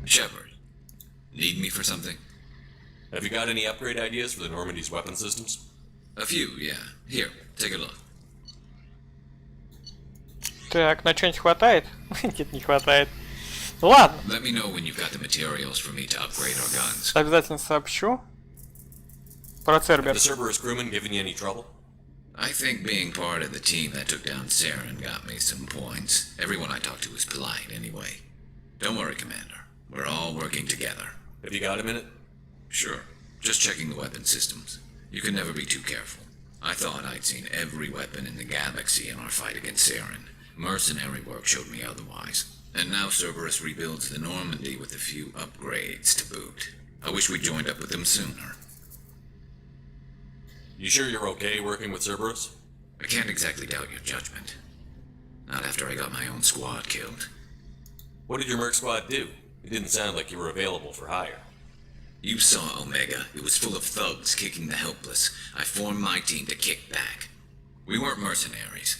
Shepard, need me for something? Have you got any upgrade ideas for the Normandy's weapon systems? A few, yeah. Here, take a look. Так, на что-нибудь хватает? Нет, не хватает. Ладно. Let me know when you've got the materials for me to upgrade our guns. Обязательно сообщу. Про Цербер. The Cerberus crewman giving you any trouble? I think being part of the team that took down Saren got me some points. Everyone I talked to was polite anyway. Don't worry, Commander. We're all working together. Have you got a minute? Sure. Just checking the weapon systems. You can never be too careful. I thought I'd seen every weapon in the galaxy in our fight against Saren. Mercenary work showed me otherwise. And now Cerberus rebuilds the Normandy with a few upgrades to boot. I wish we joined up with them sooner. You sure you're okay working with Cerberus? I can't exactly doubt your judgment. Not after I got my own squad killed. What did your merc squad do? It didn't sound like you were available for hire. You saw Omega. It was full of thugs kicking the helpless. I formed my team to kick back. We weren't mercenaries.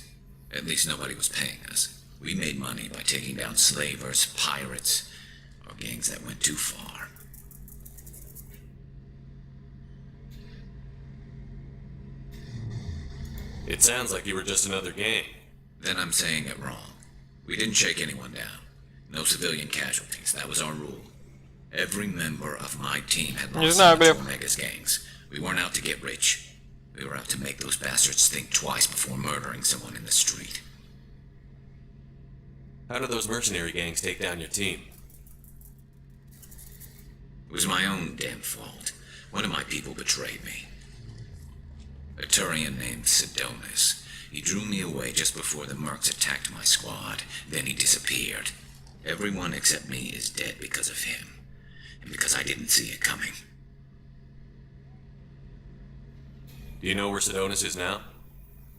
At least nobody was paying us. We made money by taking down slavers, pirates, or gangs that went too far. It sounds like you were just another gang. Then I'm saying it wrong. We didn't shake anyone down. No civilian casualties. That was our rule. Every member of my team had lost to Omega's gangs. We weren't out to get rich. We were out to make those bastards think twice before murdering someone in the street. How did those mercenary gangs take down your team? It was my own damn fault. One of my people betrayed me. A Turian named Sidonis. He drew me away just before the mercs attacked my squad. Then he disappeared. Everyone except me is dead because of him. And because I didn't see it coming. Do you know where Sidonis is now?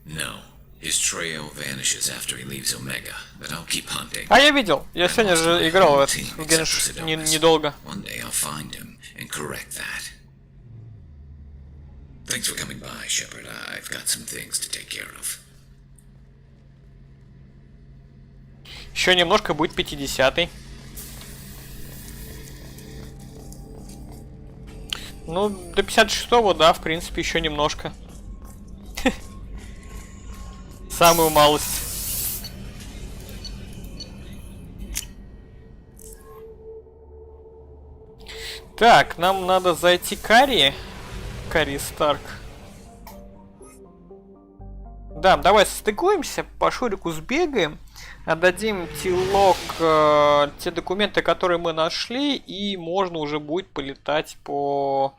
No. His trail vanishes after he leaves Omega, but I'll keep hunting. А я видел. Я сегодня же играл в этот Генш недолго. One day I'll find him and correct that. Thanks for coming by, Shepard. I've got some things to take care of. Еще немножко будет 50-й. Ну, до 56-го, да, в принципе, еще немножко. Самую малость. Так, нам надо зайти к Карри Старк. Да, давай состыкуемся, по Шурику сбегаем. Отдадим Тилок те документы, которые мы нашли, и можно уже будет полетать по...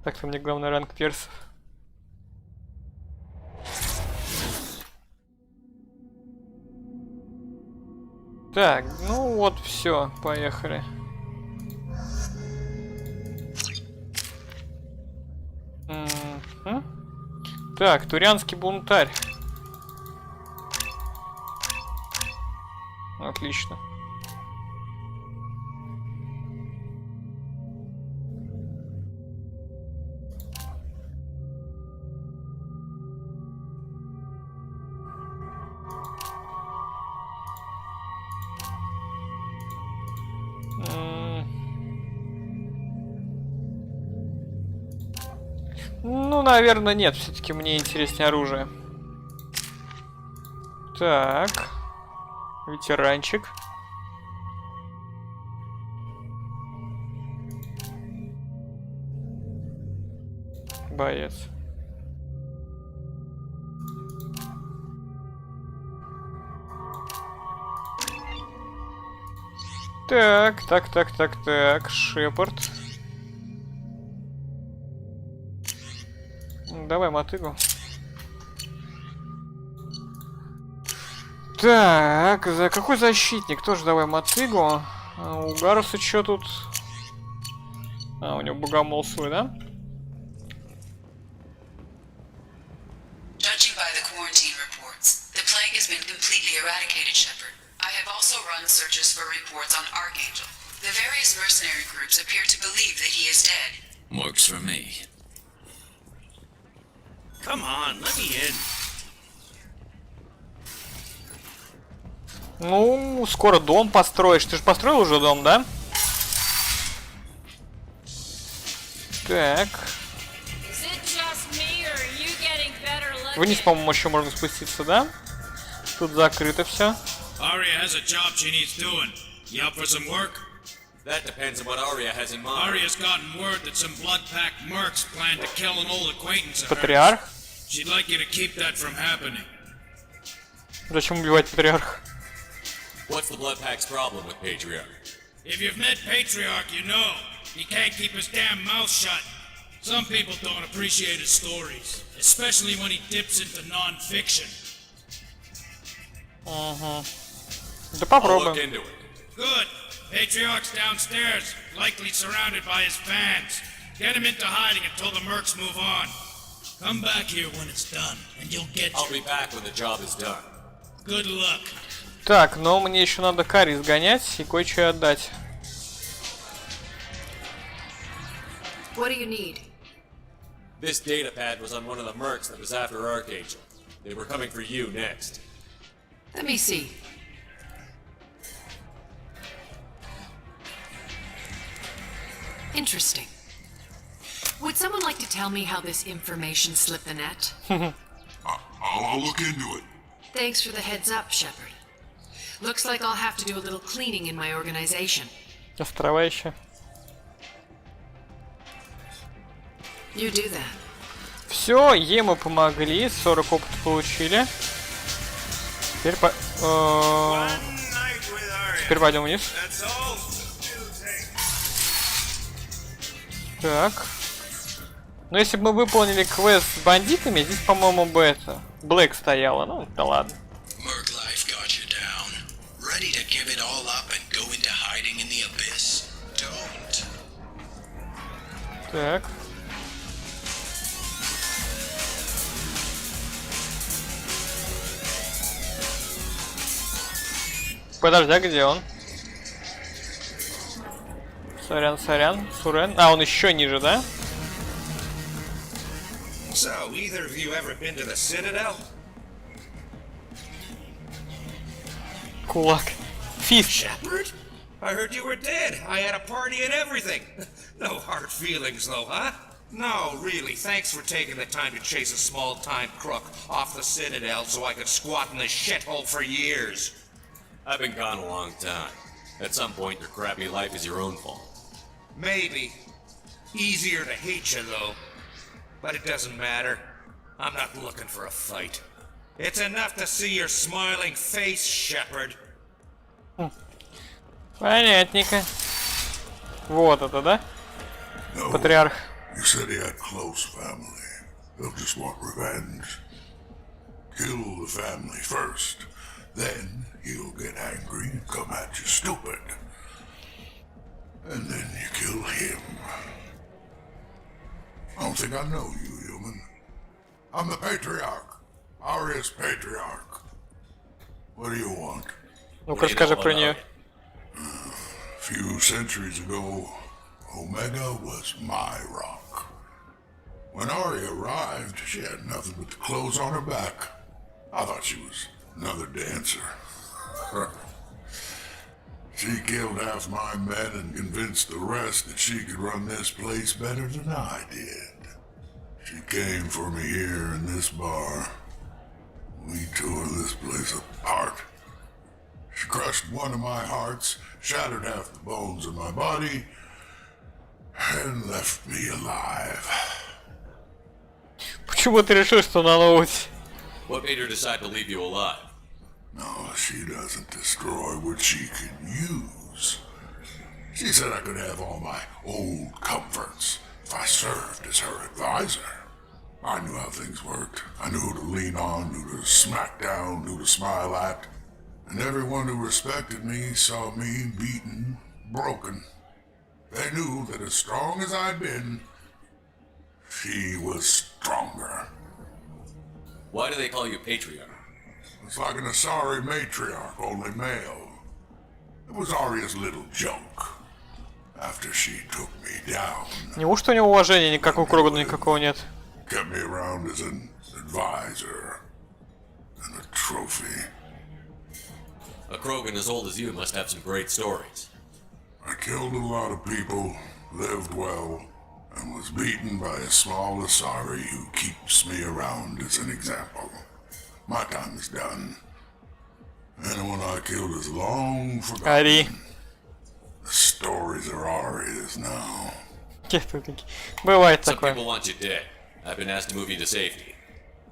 Так-то мне главный ранг персов. Так, ну вот, все, поехали. Так, Турианский бунтарь. Отлично. Ну, наверное, нет. Все-таки мне интереснее оружие. Так. Ветеранчик. Боец. Так. Шепард. Давай мотыгу. Так, за какой защитник? Тоже давай мотыгу. А у Гаруса что тут? А, у него богомол свой, да? Judging by the quarantine reports, the plague has been completely eradicated, Shepard. I have also run searches for reports on Archangel. The various mercenary groups appear to believe that he is dead. Works for me. Come on, let me in. Ну, скоро дом построишь. Ты же построил уже дом, да? Так. Вниз, по-моему, еще можно спуститься, да? Тут закрыто все. Aria has a job she needs doing. You up for some work? That depends on what Aria has in mind. Aria's gotten word that some blood-packed mercs plan to kill an old acquaintance of hers. Патриарх? She'd like you to keep that from happening. Зачем убивать патриарха? What's the Blood Pack's problem with Patriarch? If you've met Patriarch, you know. He can't keep his damn mouth shut. Some people don't appreciate his stories, especially when he dips into non-fiction. Да попробуем. I'll look into it. Good. Patriarch's downstairs, likely surrounded by his fans. Get him into hiding until the mercs move on. Come back here when it's done, and you'll get I'll be back when the job is done. Good luck. Так, но мне еще надо Кари сгонять и кое-что отдать. What do you need? This data pad was on one of the mercs that was after Archangel. They were coming for you next. Let me see. Interesting. Would someone like to tell me how this information slipped the net? I'll look into it. Thanks for the heads up, Shepard. Looks like I'll have to do a little cleaning in my organization. Острова еще. You do that. Все, ей мы помогли, 40 опыта получили. Теперь теперь пойдем вниз. Так. Ну, если бы мы выполнили квест с бандитами, здесь, по-моему, бы это... Блэк стояла, ну, да ладно. Так. Подожди, а где он? Сорян, Сурен. А, он еще ниже, да? So, either of you ever been to the Citadel? Кулак. Фист. Shepard? I heard you were dead. I had a party and everything. No hard feelings, though, huh? No, really, thanks for taking the time to chase a small-time crook off the Citadel so I could squat in this shithole for years. I've been gone a long time. At some point, your crappy life is your own fault. Maybe. Easier to hate you, though. But it doesn't matter. I'm not looking for a fight. It's enough to see your smiling face, Shepard. Понятненько. Вот это, да? Патриарх. You said he had close family. They'll just want revenge. Kill the family first. Then he'll get angry and come at you stupid. And then you kill him. I don't think I know you, human. I'm the Patriarch. Arius Patriarch. What do you want? Ну-ка, расскажи про нее. A few centuries ago, Omega was my rock. When Ari arrived, she had nothing but the clothes on her back. I thought she was another dancer. She killed half my men and convinced the rest that she could run this place better than I did. She came for me here in this bar. We tore this place apart. She crushed one of my hearts, shattered half the bones in my body, and left me alive. Почему ты решил, что она новость? What made her decide to leave you alive? No, she doesn't destroy what she can use. She said I could have all my old comforts if I served as her advisor. I knew how things worked. I knew who to lean on, who to smack down, who to smile at. And everyone who respected me saw me beaten, broken. They knew that as strong as I'd been, she was stronger. Why do they call you Patriarch? It's like an Asari matriarch, only male. It was Arya's little joke. After she took me down. Неужто у него уважения никак у Крогана никакого нет? Kept me around as an advisor and a trophy. A Krogan as old as you must have some great stories. I killed a lot of people, lived well, and was beaten by a small Asari who keeps me around as an example. My time is done. Anyone I killed is long forgotten. Ари. The stories are Arya's now. Бывает Some такое. people want you dead. I've been asked to move you to safety.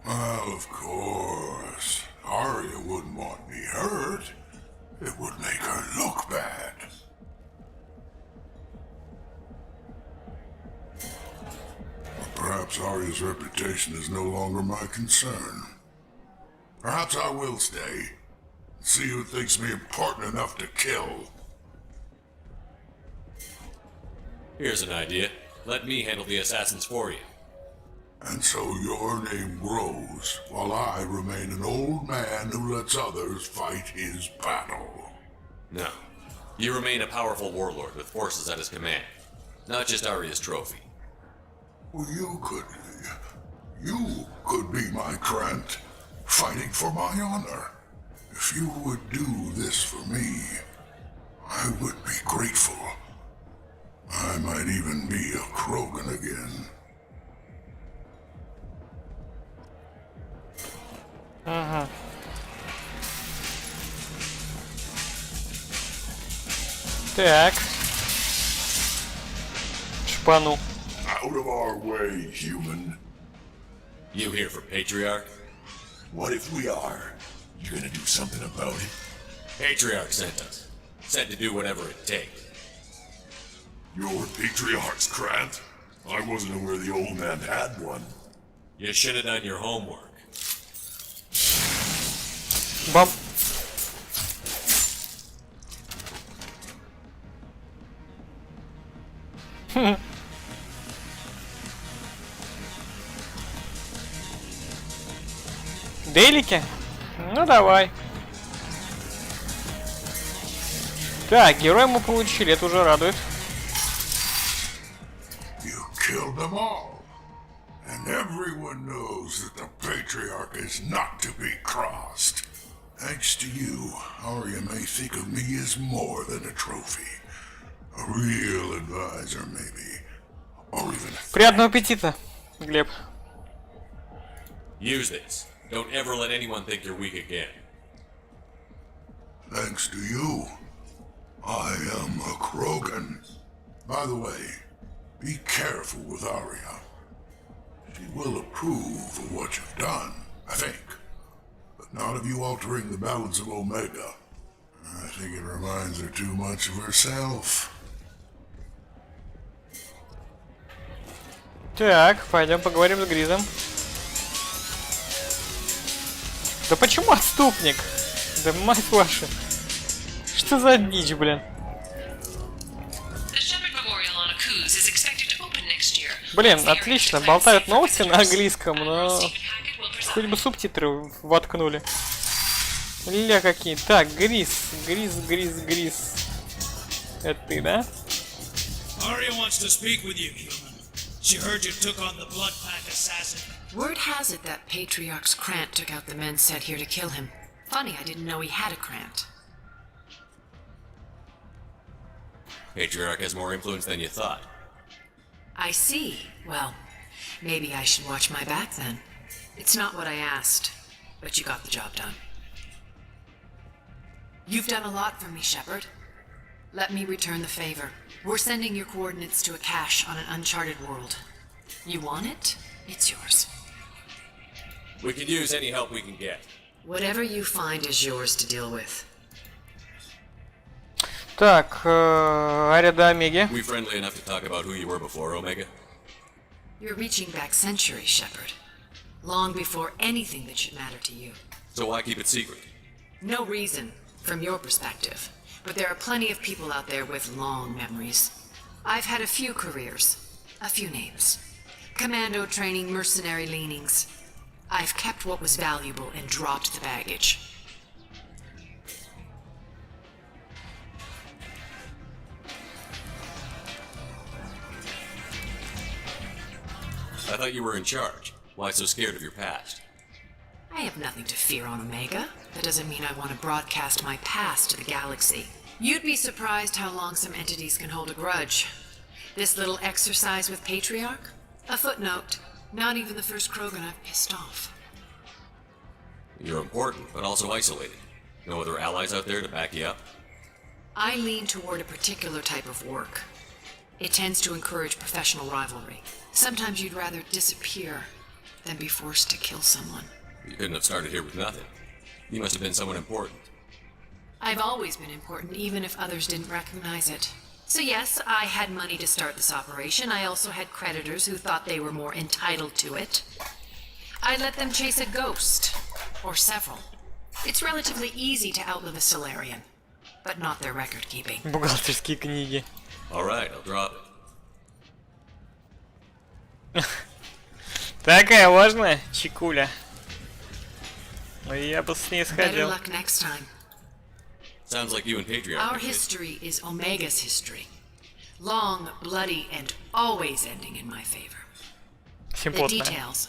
Well, of course. Arya wouldn't want me hurt. It would make her look bad. But perhaps Arya's reputation is no longer my concern. Perhaps I will stay. See who thinks me important enough to kill. Here's an idea. Let me handle the assassins for you. And so your name grows, while I remain an old man who lets others fight his battle. No. You remain a powerful warlord with forces at his command. Not just Arya's trophy. Well, you could be my Krant, fighting for my honor. If you would do this for me, I would be grateful. I might even be a Krogan again. Ага. Так. Шпану. Out of our way, human. You here for Patriarch? What if we are? You gonna do something about it? Patriarch sent us. Said to do whatever it takes. You're Patriarch's Krant? I wasn't aware the old man had one. You should have done your homework. Бам. Делики? Ну давай. Так, героя мы получили, это уже радует. You killed them all. And everyone knows that the Patriarch is not to be crossed. Thanks to you, Arya may think of me as more than a trophy. A real advisor, maybe. Or even a... Приятного аппетита, Глеб. Use this. Don't ever let anyone think you're weak again. Thanks to you, I am a Krogan. By the way, be careful with Arya. She will approve of what you've done, I think. But not of you altering the balance of Omega. I think it reminds her too much of herself. Так, пойдем поговорим с Гризом. Да почему отступник? Да мать ваша. Что за дичь, блин? Блин, отлично, болтают новости на английском, но хоть бы субтитры воткнули. Ля какие. Так, Грис. Это ты, да? Aria wants to speak with you, human. She heard you took on the blood pack assassin. Word has it that Patriarch's Krant took out the men sent here to kill him. Funny, I didn't know he had a Krant. Patriarch has more influence than you thought. I see. Well, maybe I should watch my back then. It's not what I asked, but you got the job done. You've done a lot for me, Shepard. Let me return the favor. We're sending your coordinates to a cache on an uncharted world. You want it? It's yours. We can use any help we can get. Whatever you find is yours to deal with. Так, Ария до Омеги. We friendly enough to talk about who you were before, Omega? You're reaching back centuries, Shepard. Long before anything that should matter to you. So why keep it secret? No reason, from your perspective. But there are plenty of people out there with long memories. I've had a few careers, a few names. Commando training, mercenary leanings. I've kept what was valuable and dropped the baggage. I thought you were in charge. Why so scared of your past? I have nothing to fear on Omega. That doesn't mean I want to broadcast my past to the galaxy. You'd be surprised how long some entities can hold a grudge. This little exercise with Patriarch? A footnote. Not even the first Krogan I've pissed off. You're important, but also isolated. No other allies out there to back you up? I lean toward a particular type of work. It tends to encourage professional rivalry. Sometimes you'd rather disappear than be forced to kill someone. You couldn't have started here with nothing. You must have been someone important. I've always been important, even if others didn't recognize it. So yes, I had money to start this operation. I also had creditors who thought they were more entitled to it. I let them chase a ghost, or several. It's relatively easy to outlive a Solarian, but not their record keeping. Бухгалтерские книги. All right, I'll drop it. Такая важная чекуля. Я бы с ней Better сходил. luck next time. Sounds like you and Patriarch. Our history is Omega's history. Long, bloody, and always ending in my favor. The Симпотная. details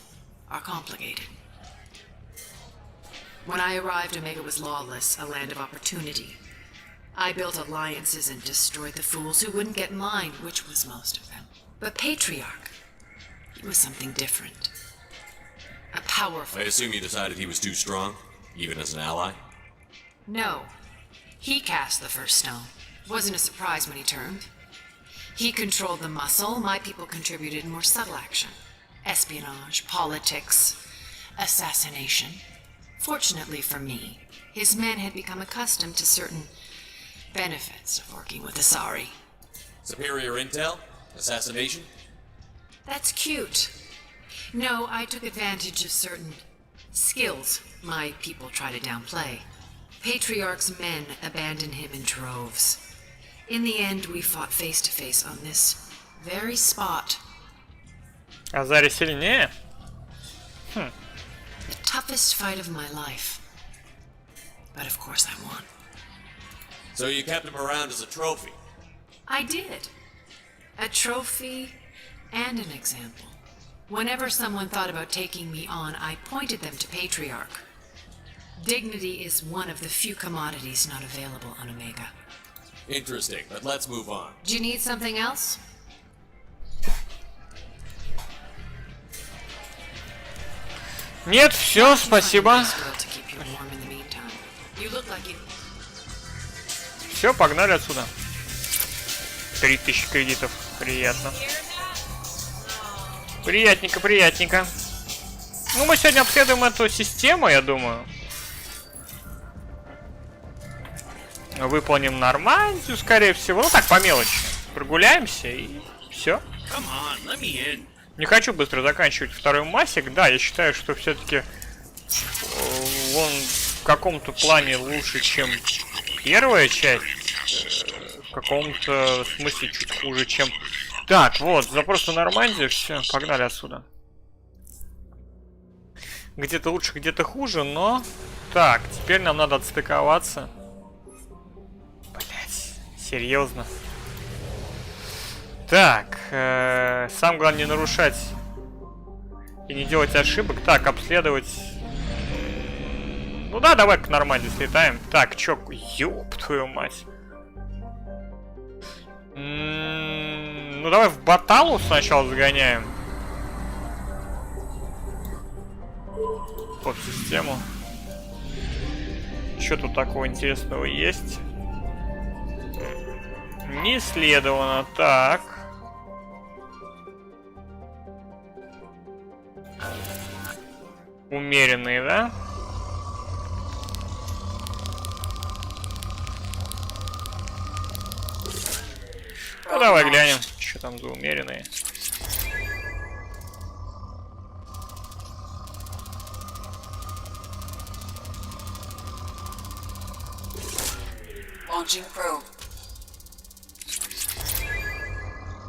are complicated. When I arrived, Omega was lawless, a land of opportunity. I built alliances and destroyed the fools who wouldn't get in line, which was most of them. But Patriarch, he was something different. A powerful... I assume you decided he was too strong, even as an ally? No. He cast the first stone. Wasn't a surprise when he turned. He controlled the muscle. My people contributed more subtle action. Espionage, politics, assassination. Fortunately for me, his men had become accustomed to certain benefits of working with Asari. Superior intel? Assassination? That's cute. No, I took advantage of certain skills my people try to downplay. Patriarch's men abandoned him in droves. In the end, we fought face to face on this very spot. Азари сильнее? The toughest fight of my life. But of course I won. So you kept him around as a trophy? I did. A trophy and an example. Whenever someone thought about taking me on, I pointed them to Patriarch. Dignity is one of the few commodities not available on Omega. Interesting, but let's move on. Do you need something else? Нет, все, спасибо. Все, погнали отсюда. 3000 кредитов. Приятно. Приятненько, приятненько. Ну, мы сегодня обследуем эту систему, я думаю. Выполним нормально, скорее всего. Ну так, по мелочи. Прогуляемся и все. Не хочу быстро заканчивать второй массик. Да, я считаю, что все-таки он в каком-то плане лучше, чем первая часть в каком-то смысле чуть хуже, чем... Так, вот, запрос на Нормандию, все, погнали отсюда. Где-то лучше, где-то хуже, но... Так, теперь нам надо отстыковаться. Блять, серьезно. Так, сам главное не нарушать и не делать ошибок. Так, обследовать... Ну да, давай к Нормандии слетаем. Так, чё, ёб твою мать. Ну давай в Баталу сначала загоняем. Под систему. Что тут такого интересного есть? Не исследовано. Так. Умеренные, да? Ну давай глянем, что там за умеренные.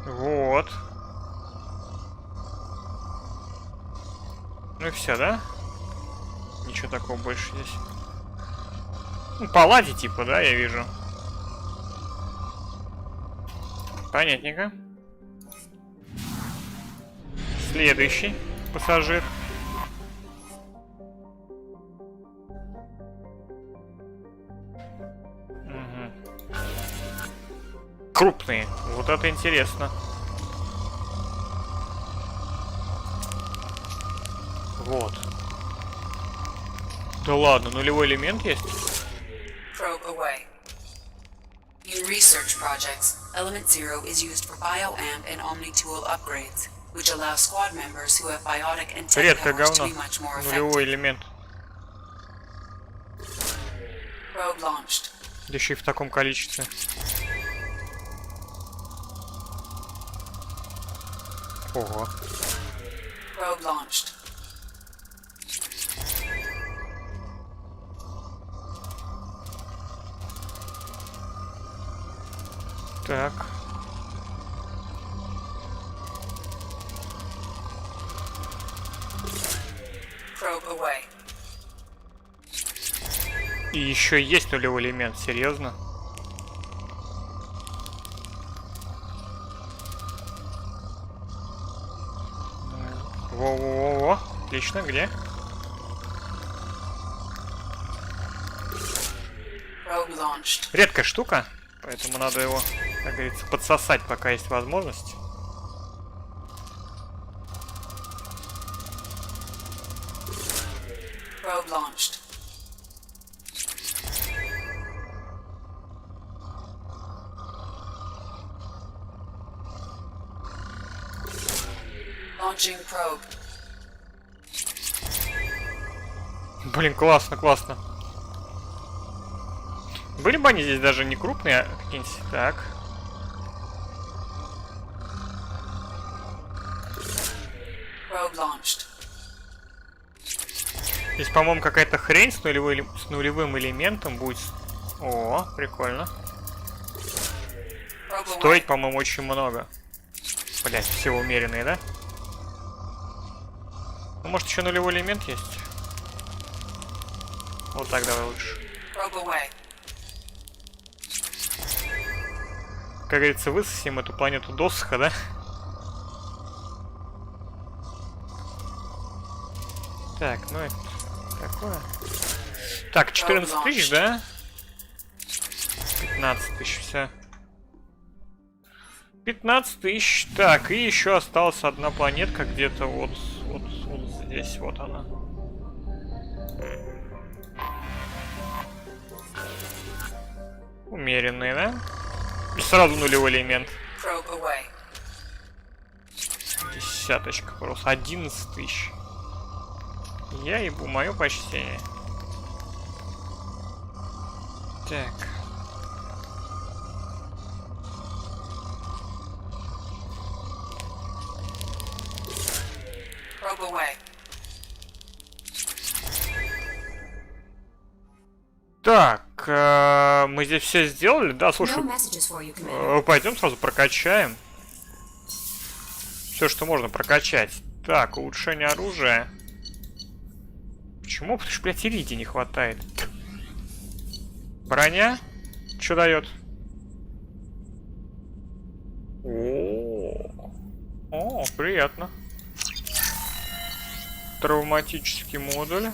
Вот. Ну и все, да? Ничего такого больше здесь. Ну, палати типа, да, я вижу. Понятненько. Следующий пассажир. Угу. Крупные. Вот это интересно. Вот. Да ладно, нулевой элемент есть? In research projects, Element Zero is used for BioAmp and Omni-tool upgrades, which allow squad members who have biotic and tech powers to be much more effective. Нулевой элемент. Probe launched. Да еще и в таком количестве. Ого. Probe launched. Так. И еще есть нулевой элемент, серьезно? Во-во-во-во. Отлично, где? Редкая штука. Поэтому надо его, как говорится, подсосать, пока есть возможность. Блин, классно, классно. Были бы они здесь даже не крупные, а какие-нибудь. Так. Здесь, по-моему, какая-то хрень с нулевым элементом будет. О, прикольно. Стоить, по-моему, очень много. Блять, все умеренные, да? Ну, может, еще нулевой элемент есть? Вот так давай лучше. Как говорится, высосим эту планету досуха, да? Так, ну это такое. Так, 14 тысяч, да? 15 тысяч, все. 15 тысяч. Так, и еще осталась одна планетка где-то вот здесь, вот она. Умеренные, да? И сразу нулевой элемент. Десяточка просто. 11 тысяч. Я ебу, мое почтение. Так. Так. Так, мы здесь все сделали, да? Слушай, пойдем сразу прокачаем. Все, что можно прокачать. Так, улучшение оружия. Почему? Потому что, блядь, иридии не хватает. Броня? Что дает? О, приятно. Травматический модуль.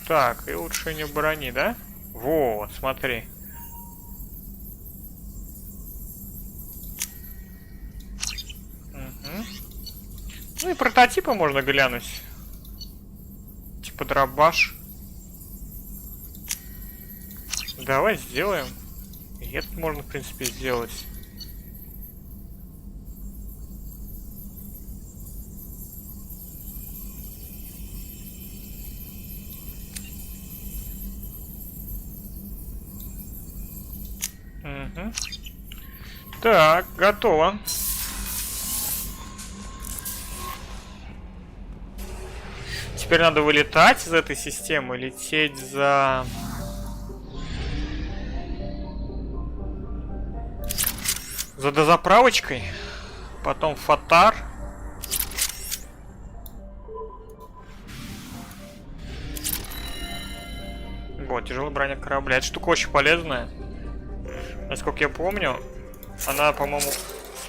Так, и улучшение брони, да? Вот, смотри. Угу. Ну и прототипы можно глянуть. Типа дробаш. Давай сделаем. И это можно, в принципе, сделать. Угу. Так, готово. Теперь надо вылетать из этой системы, лететь за... дозаправочкой. Потом фотар. Вот, тяжелая броня корабля. Эта штука очень полезная. Насколько я помню, она, по-моему,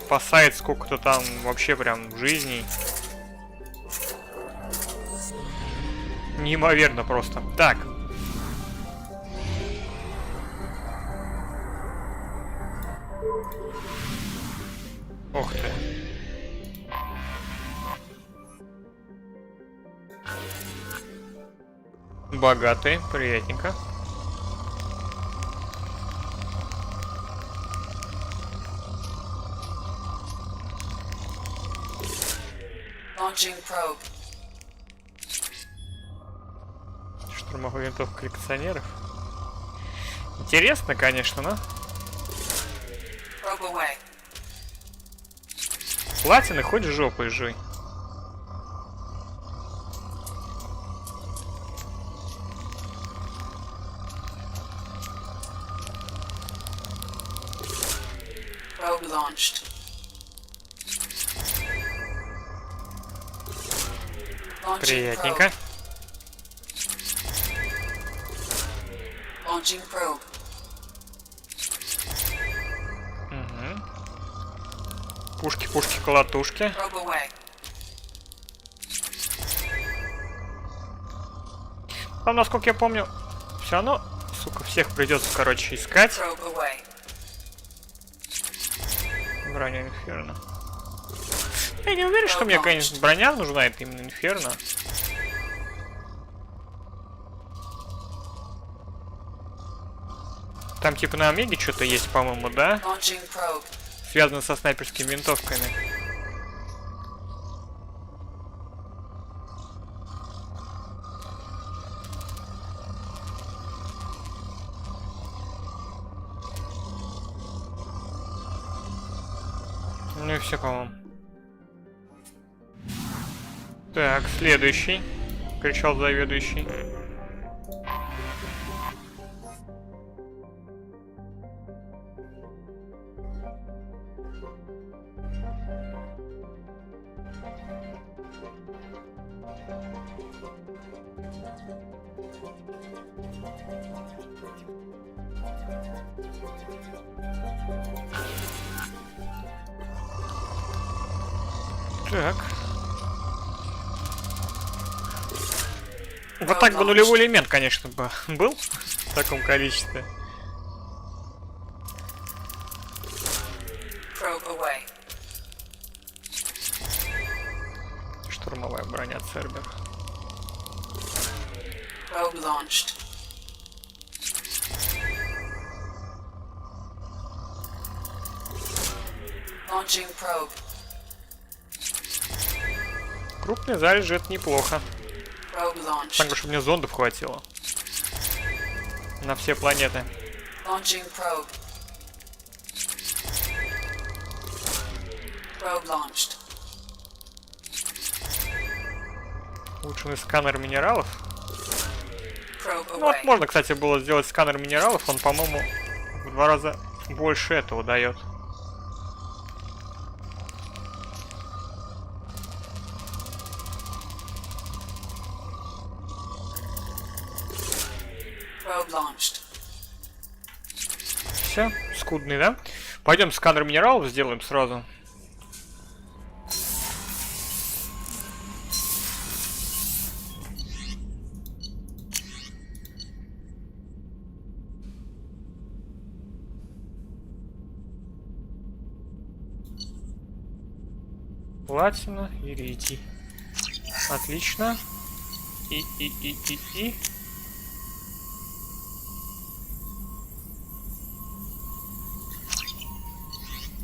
спасает сколько-то там вообще прям жизней. Неимоверно просто. Так. Ох ты. Богатый, приятненько. Штурмовой винтовка коллекционеров. Интересно, конечно, но... Платины хоть жопой жуй. Приятненько. Угу. Пушки, пушки, колотушки. Там, насколько я помню, все равно, сука, всех придется, короче, искать. Броня Инферно. Я не уверен, что мне, конечно, броня нужна, это именно Инферно. Там типа на Омеге что-то есть, по-моему, да? Связано со снайперскими винтовками. Ну и все, по-моему. Так, следующий. Кричал заведующий. Так. Вот так бы нулевой элемент, конечно, бы был в таком количестве. Штурмовая броня Цербер. Крупный залежи, это неплохо. Так, чтобы мне зондов хватило. На все планеты. Улучшенный сканер минералов. Ну вот можно, кстати, было сделать сканер минералов, он, по-моему, в 2 раза больше этого дает. Все, скудный, да? Пойдем сканер минералов сделаем сразу. Платина, иридий. Отлично. И.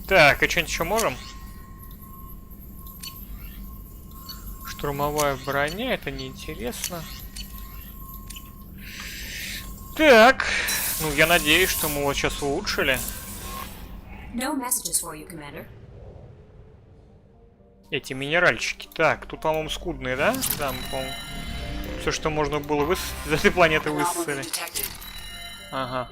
Так, а что-нибудь еще можем? Штурмовая броня, это неинтересно. Так, ну я надеюсь, что мы вот сейчас улучшили. No messages for you, Commander. Эти минеральчики. Так, тут, по-моему, скудные, да? Да, по-моему. Все, что можно было высосать из этой планеты, высосали. Ага.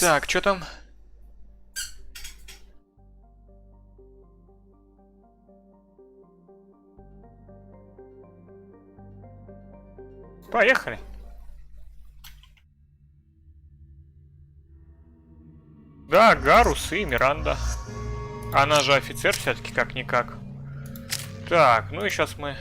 Так, что там? Поехали. Да, Гарус и Миранда. Она же офицер все-таки, как-никак. Так, ну и сейчас мы...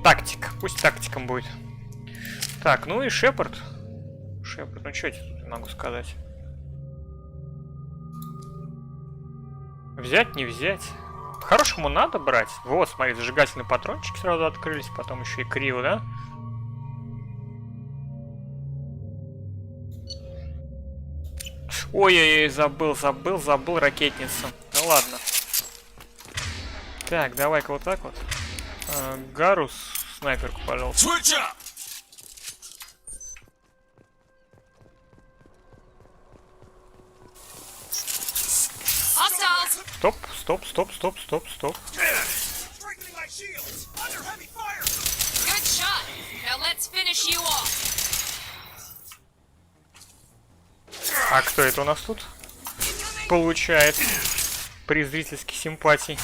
Тактика. Пусть тактиком будет. Так, ну и Шепард. Шепард, ну что я тебе тут могу сказать? Взять, не взять. По-хорошему надо брать. Вот, смотри, зажигательные патрончики сразу открылись. Потом еще и криво, да? Ой-ой-ой, забыл ракетницу. Ну ладно. Так, давай-ка вот так вот. Гарус, снайперку, пожалуйста. Стоп. А кто это у нас тут получает приз зрительских симпатий?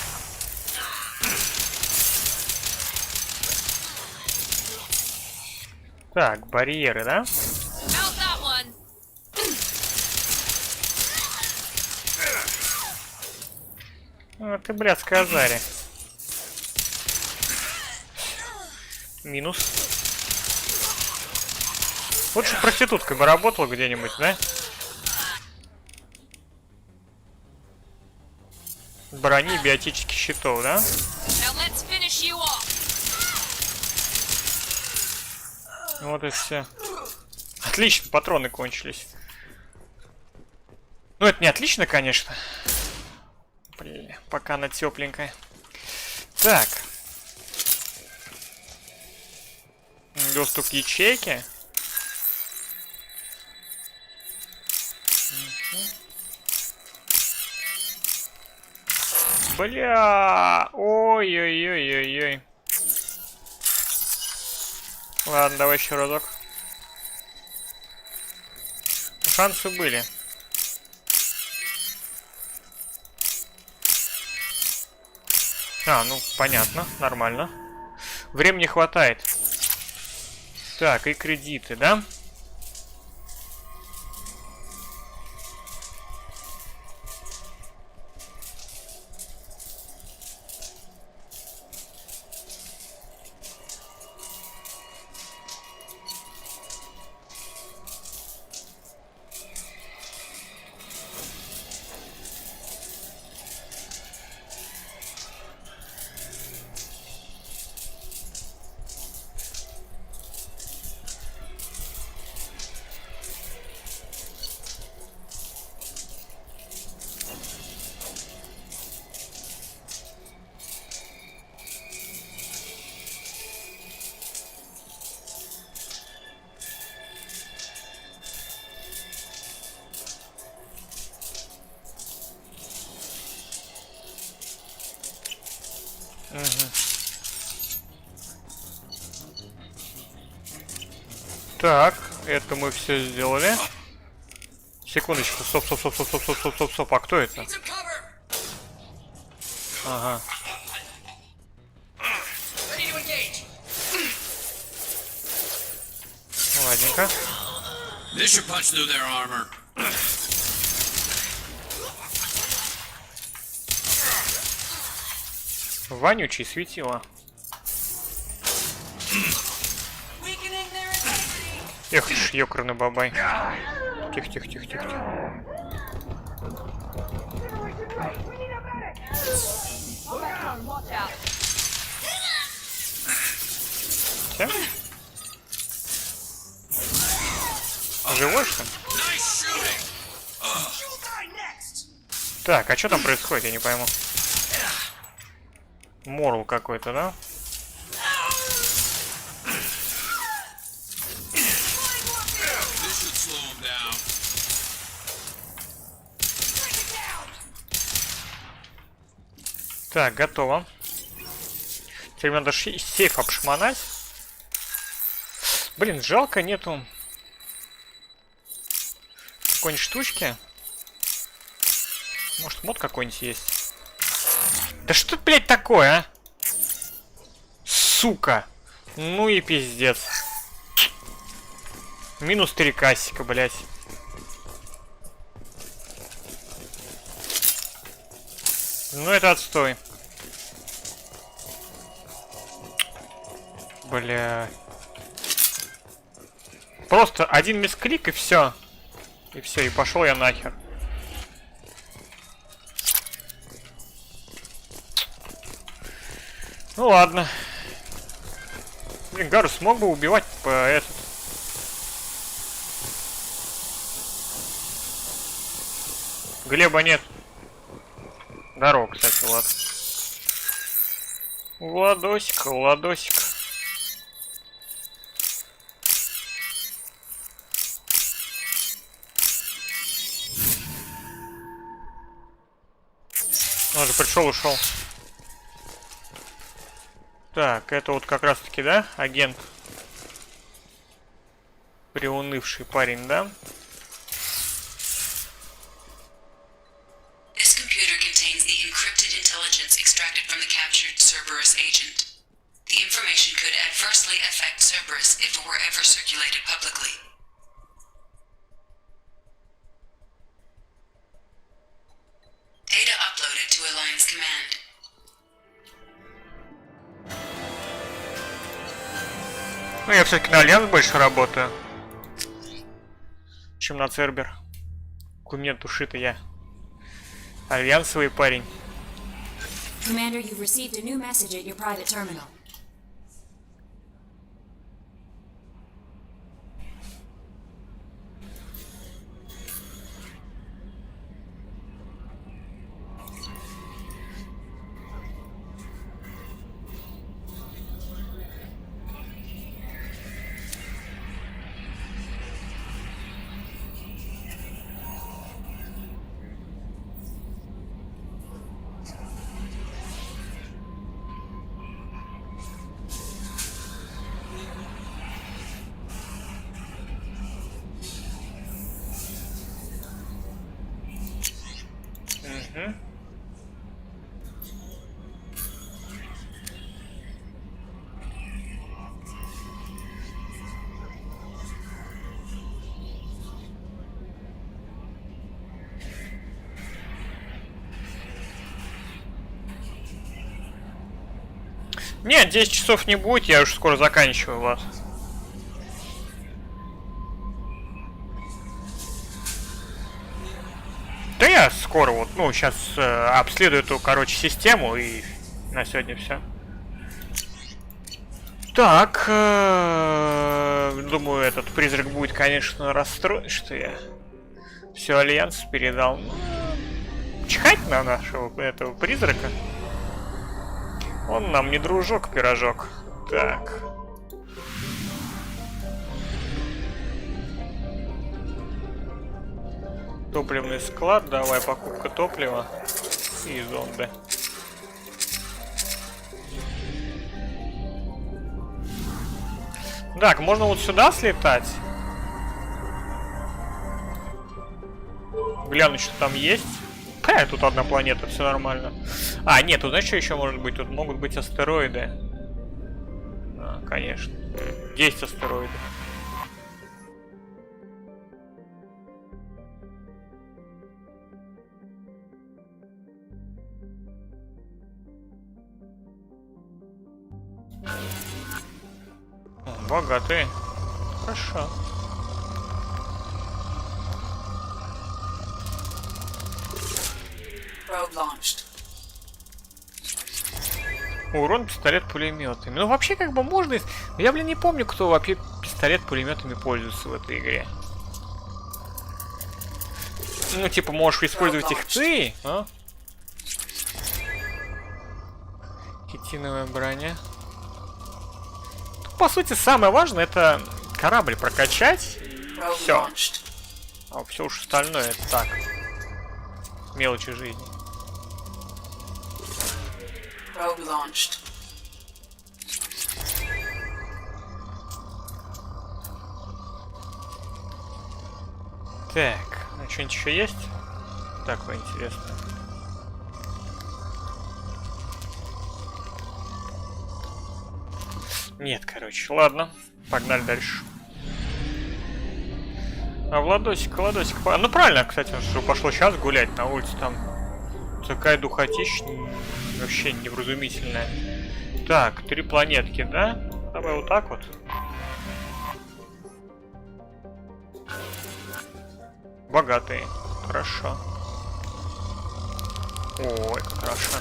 Так, барьеры, да? А, ты блядская Азари. Минус. Лучше проституткой бы работала где-нибудь, да? Брони биотических щитов, да? Вот и все. Отлично, патроны кончились. Ну, это не отлично, конечно. Блин, пока она тепленькая. Так. Доступ к ячейке. Бля! Ой-ой-ой-ой-ой. Ладно, давай еще разок. Шансы были. А, ну, понятно, нормально. Времени хватает. Так, и кредиты, да? Так, это мы все сделали. Секундочку, стоп. А кто это? Ага. Ладненько. Вонючий светило. Эх, ёкарный бабай. Тихо. Все? Живой, что ли? Так, а что там происходит, я не пойму. Морл какой-то, да? Так, готово. Теперь надо сейф обшмонать. Блин, жалко нету какой-нибудь штучки. Может, мод какой-нибудь есть? Да что, блядь, такое, а? Сука. Ну и пиздец. Минус 3 кассика, блядь. Ну это отстой. Бля. Просто один мисклик и все. И пошел я нахер. Ну ладно. Блин, Гарус смог бы убивать по этот. Глеба нет. Здорово, кстати, Влад. Владосик. Он же пришел, ушел. Так, это вот как раз таки, да, агент? Приунывший парень, да? Ну, я все-таки на Альянс больше работаю, чем на Цербер. У меня души-то я альянсовый парень. Commander, you've received a new message at your private terminal. Нет, 10 часов не будет, я уже скоро заканчиваю, Влад. Да я скоро вот, ну, сейчас обследую эту, короче, систему и на сегодня все. Так, думаю, этот призрак будет, конечно, расстроен, что я все Альянс передал. Чихать на нашего этого призрака. Он нам не дружок-пирожок. Так. Топливный склад. Давай, покупка топлива. И зомби. Так, можно вот сюда слетать. Глянуть, что там есть. Тут одна планета, все нормально. А, нет, тут знаешь, что еще может быть? Тут могут быть астероиды. А, конечно. Есть астероиды. Богатые. Хорошо. Урон пистолет-пулеметами. Ну, вообще, как бы можно... Я, блин, не помню, кто вообще пистолет-пулеметами пользуется в этой игре. Ну, типа, можешь использовать их ты, а? Хитиновая броня. По сути, самое важное это корабль прокачать. Все. А все уж остальное это так. Мелочи жизни. Так, а что-нибудь еще есть? Такое интересное. Нет, короче, ладно. Погнали дальше. А Владосик. Ну правильно, кстати, что пошло сейчас гулять на улице. Там такая духотища вообще невразумительная. Так, 3 планетки, да? Давай вот так вот. Богатые. Хорошо. Ой, как хорошо.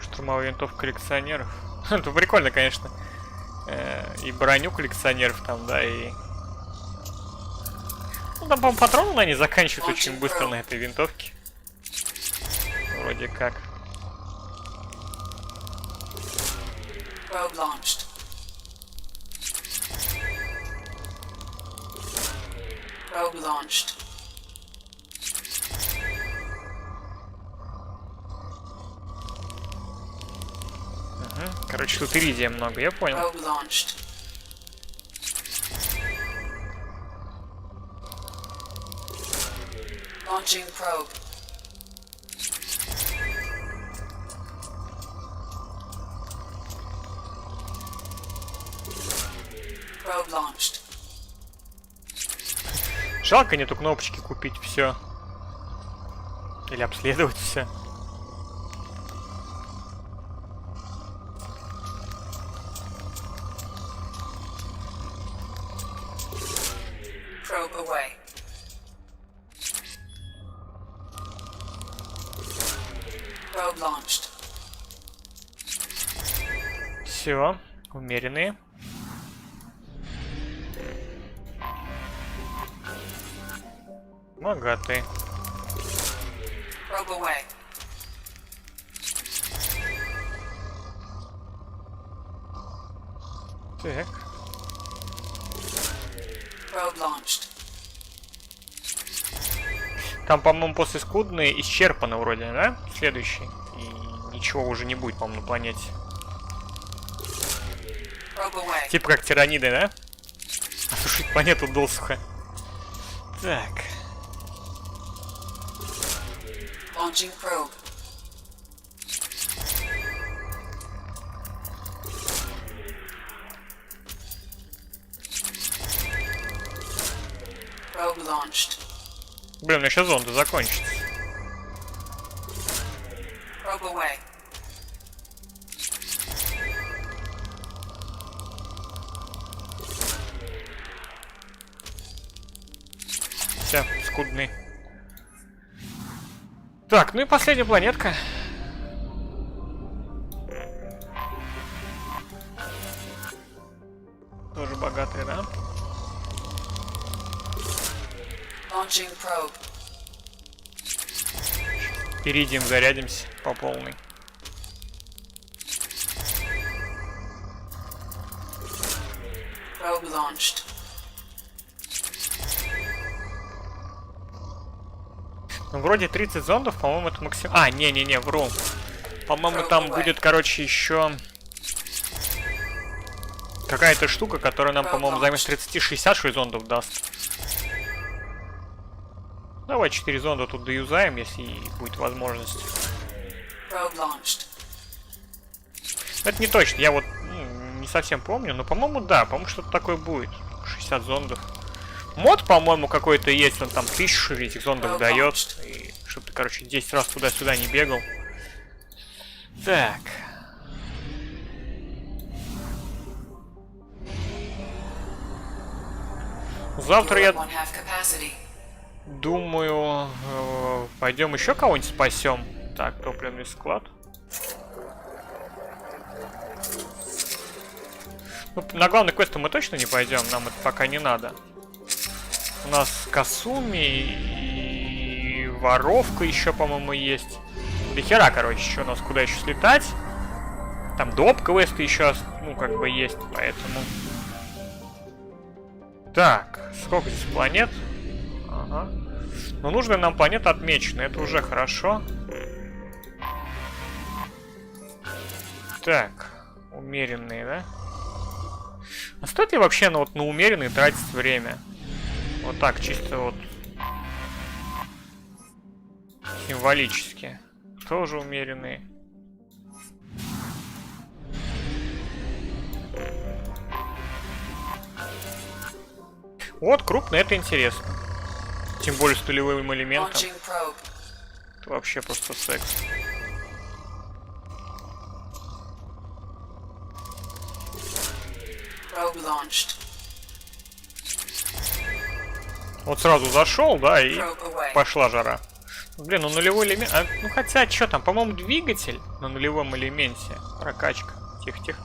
Штурмовая винтовка коллекционеров. Это прикольно, конечно. И броню коллекционеров там, да, и... Ну, там, по-моему, патроны на ней заканчиваются очень быстро на этой винтовке. Вроде как. Короче, тут иридия много, я понял. Launching probe. Probe launched. Жалко нету кнопочки купить все. Или обследовать все. Probe away. Probe launched. Все, умеренные. Богатые. Probe away. Так. Probe launched. Там, по-моему, после скудные исчерпаны вроде, да? Следующий. И ничего уже не будет, по-моему, на планете. Типа как тираниды, да? Осушить планету досуха. Так. Launching probe. Probe launched. Блин, у меня сейчас зонда закончится. Probe away. Все, скудный. Так, ну и последняя планетка. Тоже богатая, да? Launching probe. Иридием зарядимся по полной. Probe launched. Ну, вроде 30 зондов, по-моему, это максимум. А, не-не-не, вру. По-моему, там будет, короче, еще какая-то штука, которая нам, по-моему, заместо 30 66 зондов даст. Давай 4 зонда тут доюзаем, если будет возможность. Это не точно, я вот не совсем помню, но, по-моему, да, по-моему, что-то такое будет. 60 зондов. Мод, по-моему, какой-то есть, он там 1000 этих зондов дает. И чтобы ты, короче, 10 раз туда-сюда не бегал. Так. Завтра я думаю, пойдем еще кого-нибудь спасем. Так, топливный склад. Ну, на главный квест мы точно не пойдем, нам это пока не надо. У нас Касуми и воровка еще, по-моему, есть. До хера, короче, еще у нас куда еще слетать. Там доп квесты еще, ну, как бы есть, поэтому... Так, сколько здесь планет? Ага. Но нужная нам планета отмечена, это уже хорошо. Так, умеренные, да? А стоит ли вообще на умеренные тратить время? Вот так, чисто вот символически. Тоже умеренные. Вот, крупно, это интересно. Тем более с нулевым элементом. Это вообще просто секс. Вот сразу зашел, да, и пошла жара. Блин, ну нулевой элемент... ну хотя, что там, по-моему, двигатель на нулевом элементе. Прокачка. Тихо-тихо.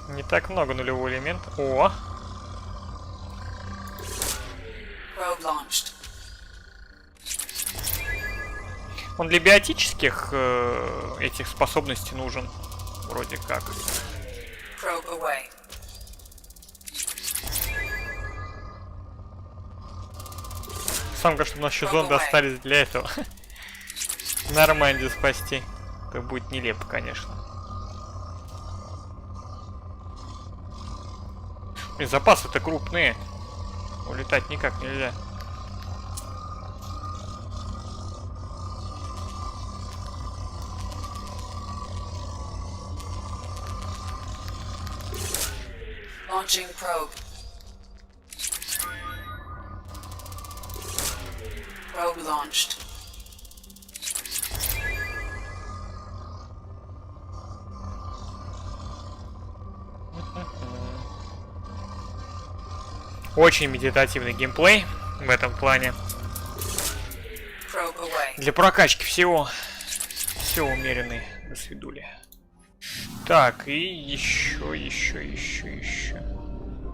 Не так много нулевого элемента. О! Он для биотических этих способностей нужен. Вроде как. Самое, чтобы у нас еще зонды остались для этого. Нормально спасти. Это будет нелепо, конечно. И запасы-то крупные. Улетать никак нельзя. Launching probe. Probe launched. Очень медитативный геймплей в этом плане. Для прокачки всего. Все умеренный. До свидули. Так, и еще.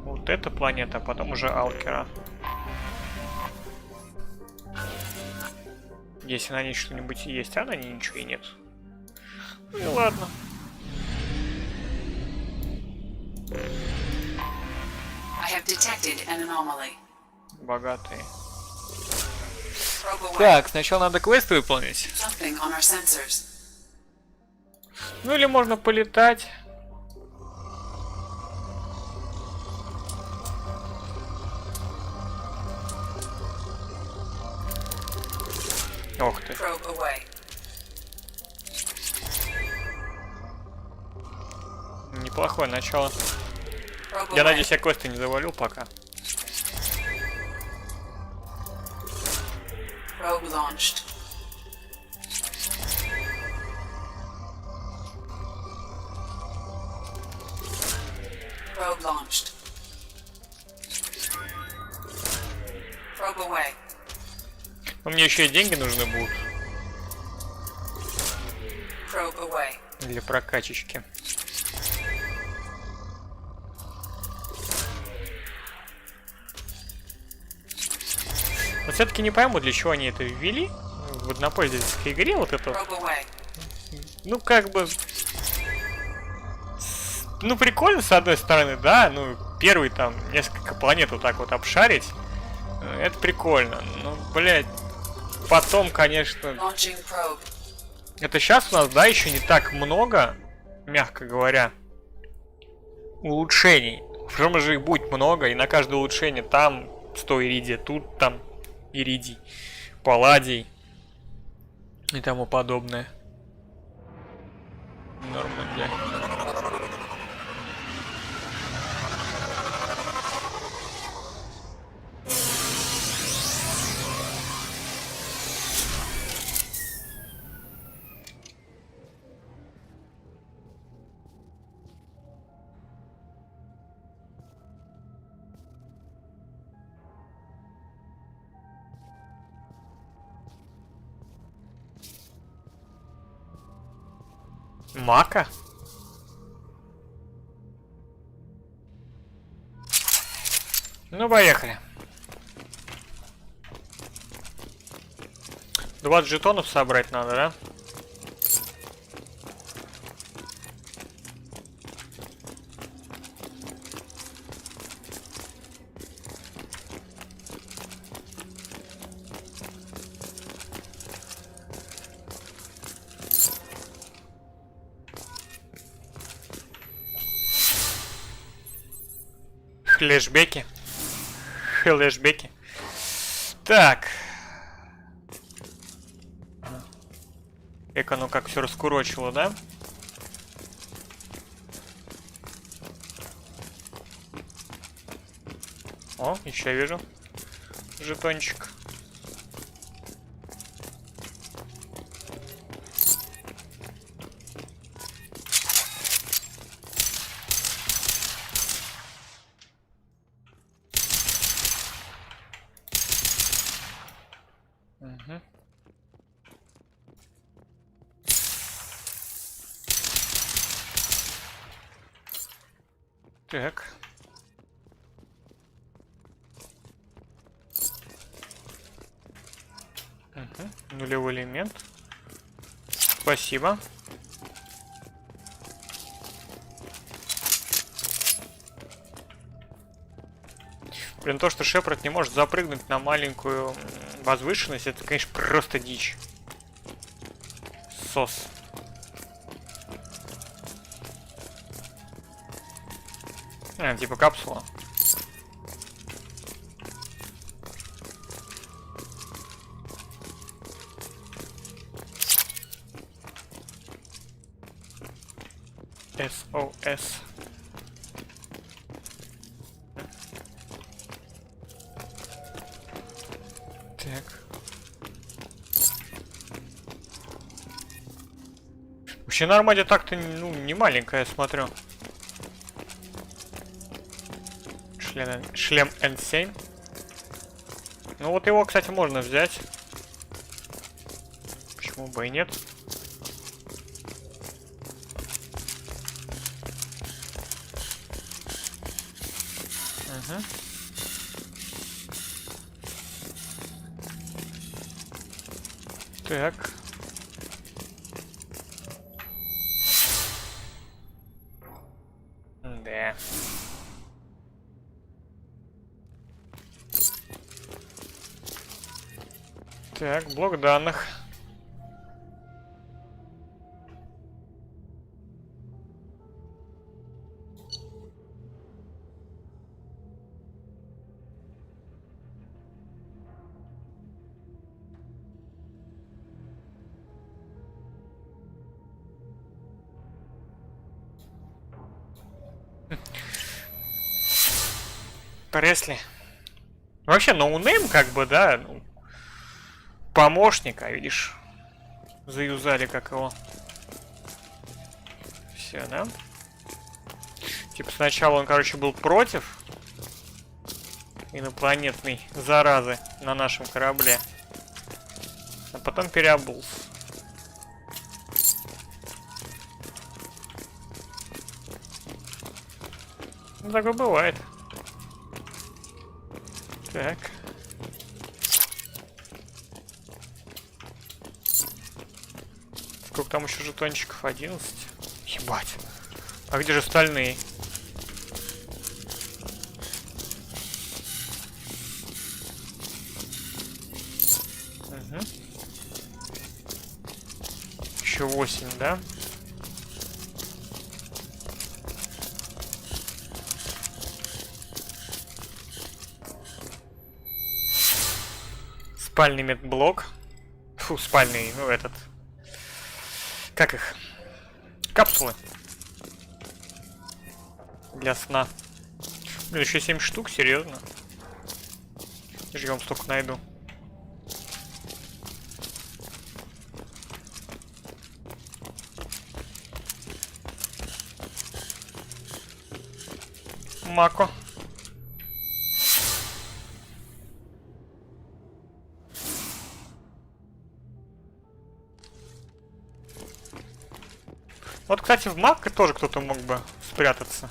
Вот эта планета, а потом уже Алкера. Если на ней что-нибудь есть, а на ней ничего и нет. Ну и ладно. Богатые. Так, сначала надо квест выполнить. Ну или можно полетать. Ох ты. Неплохое начало. Я надеюсь, я квесты не завалил пока. Probe launched. Probe launched. Probe away. Но мне еще и деньги нужны будут. Probe away. Для прокачечки. Но все-таки не пойму, для чего они это ввели в однопользовательской игре, вот это. Ну, как бы ну, прикольно, с одной стороны, да, ну, первый там несколько планет вот так вот обшарить, это прикольно, ну, блядь, потом, конечно, это сейчас у нас, да, еще не так много, мягко говоря, улучшений, причем же их будет много, и на каждое улучшение там 100 иридия, тут там иридий, палладий и тому подобное. Нормально. Мака? Ну, поехали. 20 жетонов собрать надо, да? Флешбеки. Флешбеки. Так. Эко, ну как все раскурочило, да? О, еще вижу жетончик. Угу. Так. Угу. Нулевой элемент. Спасибо. Блин, то, что Шепард не может запрыгнуть на маленькую возвышенность, это, конечно, просто дичь. Сос. Типа капсула. SOS. Так. Вообще на армаде так-то, ну, не маленькая, я смотрю. Шлем N7. Ну вот его, кстати, можно взять. Почему бы и нет? Угу. Так. Да. Так, блок данных. Пресли. Вообще, ноунейм, как бы, да, ну, помощника, видишь, заюзали как его. Все, да? Типа сначала он, короче, был против инопланетной заразы на нашем корабле, а потом переобулся. Ну, такое бывает. Так. Сколько там еще жетончиков? 11? Ебать. А где же остальные? Угу. Еще 8, да? Спальный медблок. Фу, спальный, ну этот. Как их? Капсулы. Для сна. Блин, еще 7 штук, серьезно. Я вам столько найду. Мако. Вот, кстати, в Мака тоже кто-то мог бы спрятаться.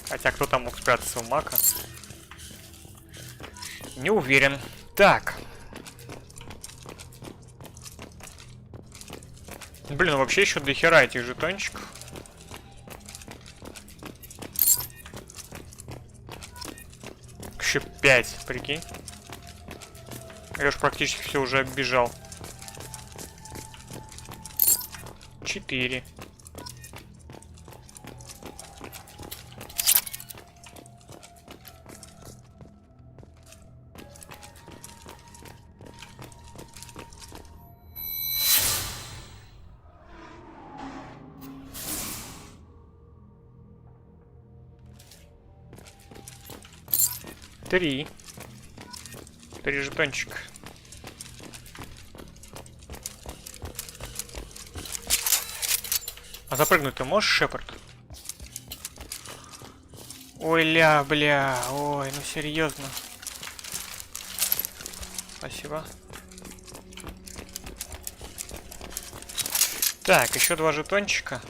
Хотя кто там мог спрятаться в Мака? Не уверен. Так. Блин, ну вообще еще до хера этих жетончиков. Еще 5, прикинь. Я уж практически все уже оббежал. 4. Три жетончика. А запрыгнуть ты можешь, Шепард? Ой, бля, ой, ну серьезно. Спасибо. Так, еще 2 жетончика.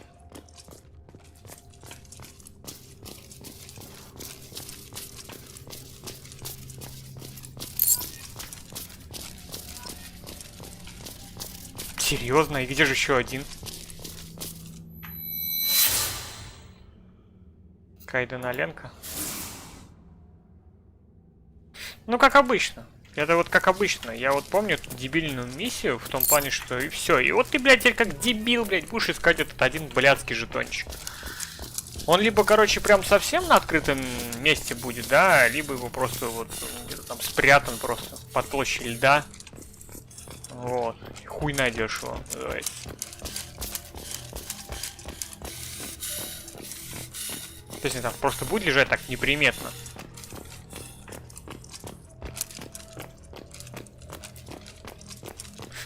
Серьезно? И где же еще один? Кайденаленко. Ну, как обычно. Это вот как обычно. Я вот помню эту дебильную миссию в том плане, что и все. И вот ты, блядь, теперь как дебил, блядь, будешь искать этот один блядский жетончик. Он либо, короче, прям совсем на открытом месте будет, да, либо его просто вот где-то там спрятан просто под толщей льда. Вот. Хуй найдешь его, называется. То есть он там просто будет лежать так неприметно.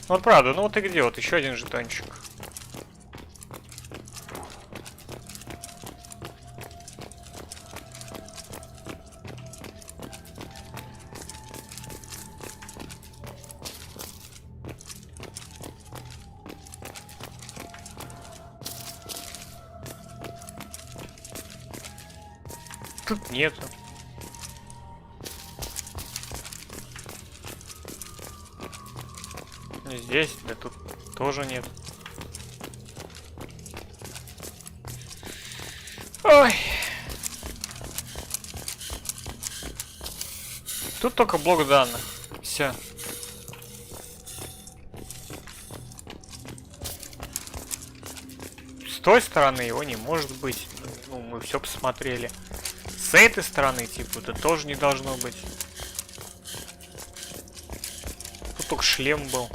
Ну вот правда, ну вот и где вот еще один жетончик. Тут нету. Здесь, да тут тоже нет. Ой. Тут только блок данных. Все. С той стороны его не может быть. Ну, мы все посмотрели. С этой стороны, типа, это тоже не должно быть. Тут только шлем был.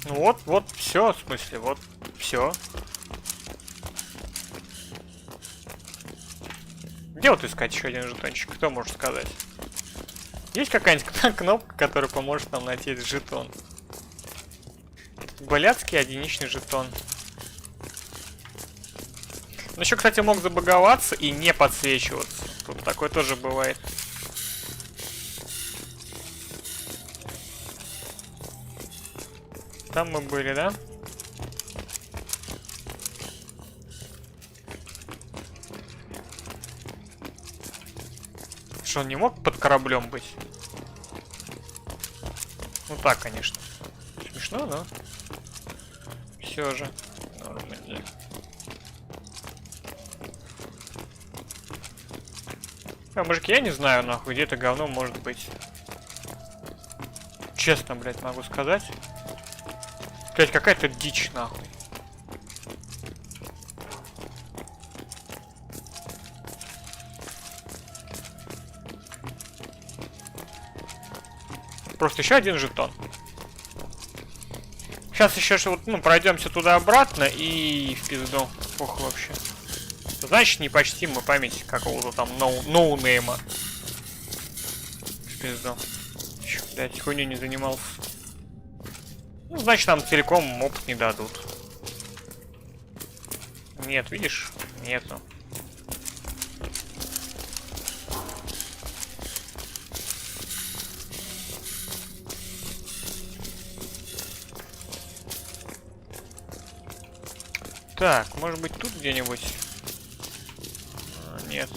Ну вот, все, в смысле, вот, все. Где вот искать еще один жетончик? Кто может сказать? Есть какая-нибудь кнопка, которая поможет нам найти этот жетон? Блядский единичный жетон. Ну еще, кстати, мог забаговаться и не подсвечиваться. Тут такое тоже бывает. Там мы были, да? Что, он не мог под кораблем быть? Ну так, конечно. Ну-ну. Все же. Нормально. А, мужики, я не знаю, нахуй, где это говно может быть. Честно, блядь, могу сказать. Блядь, какая-то дичь, нахуй. Просто еще один жетон. Сейчас еще вот, ну, пройдемся туда-обратно и в пизду. Ох, вообще. Значит, не почтим мы память какого-то там ноунейма. В пизду. Еще, блядь, хуйню не занимался. Ну, значит, нам целиком опыт не дадут. Нет, видишь? Нету. Так, может быть тут где-нибудь? Нет.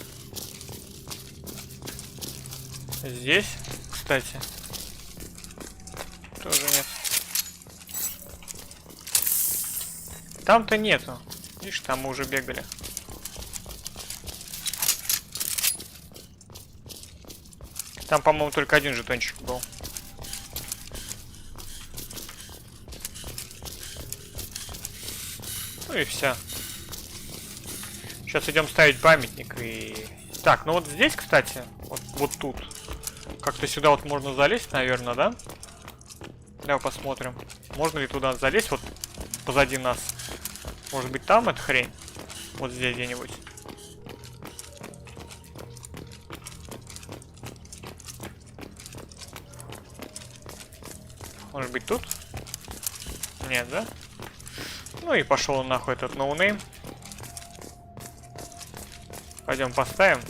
Здесь, кстати. Тоже нет. Там-то нету. Видишь, там мы уже бегали. Там, по-моему, только один жетончик был. Ну и все. Сейчас идем ставить памятник и... Так, ну вот здесь, кстати, вот тут. Как-то сюда вот можно залезть, наверное, да? Давай посмотрим. Можно ли туда залезть, вот позади нас. Может быть там эта хрень? Вот здесь где-нибудь. Может быть тут? Нет, да? Ну и пошел он нахуй этот ноунейм. Пойдем поставим.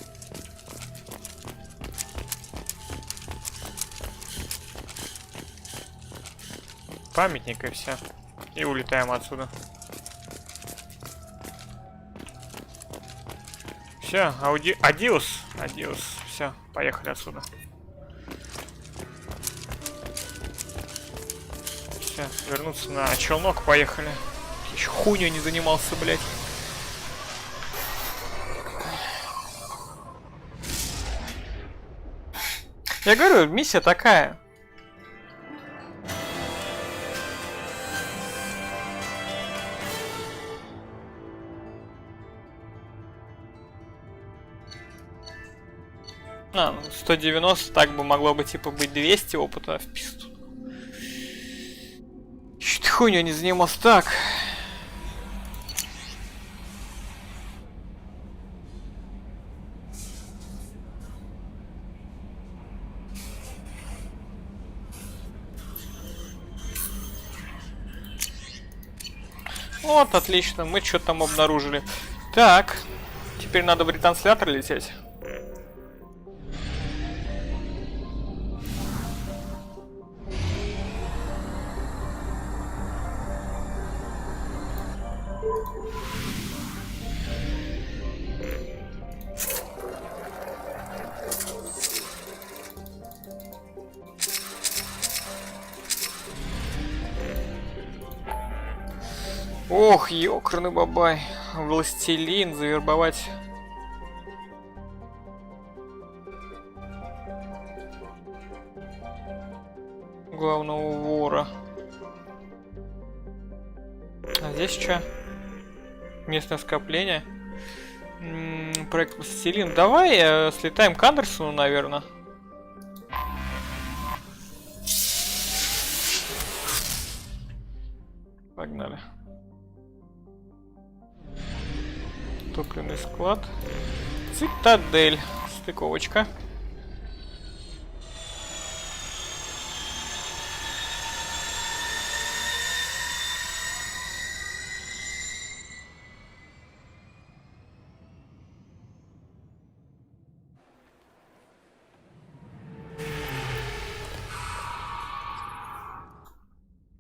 Памятник и все. И улетаем отсюда. Все, адиос. Все, поехали отсюда. Все, вернуться на челнок, поехали. Еще хуйню не занимался, блядь. Я говорю, миссия такая. А, 190, так бы могло бы типа быть 200 опыта в пизду. Чуть хуйню не занимался. Так. Вот, отлично, мы что-то там обнаружили. Так, теперь надо в ретранслятор лететь. Ох, ёкарный бабай. Властелин, завербовать. Главного вора. А здесь что? Местное скопление. Проект Властелин. Давай слетаем к Андерсону, наверное. Погнали. Топливный склад. Цитадель. Стыковочка.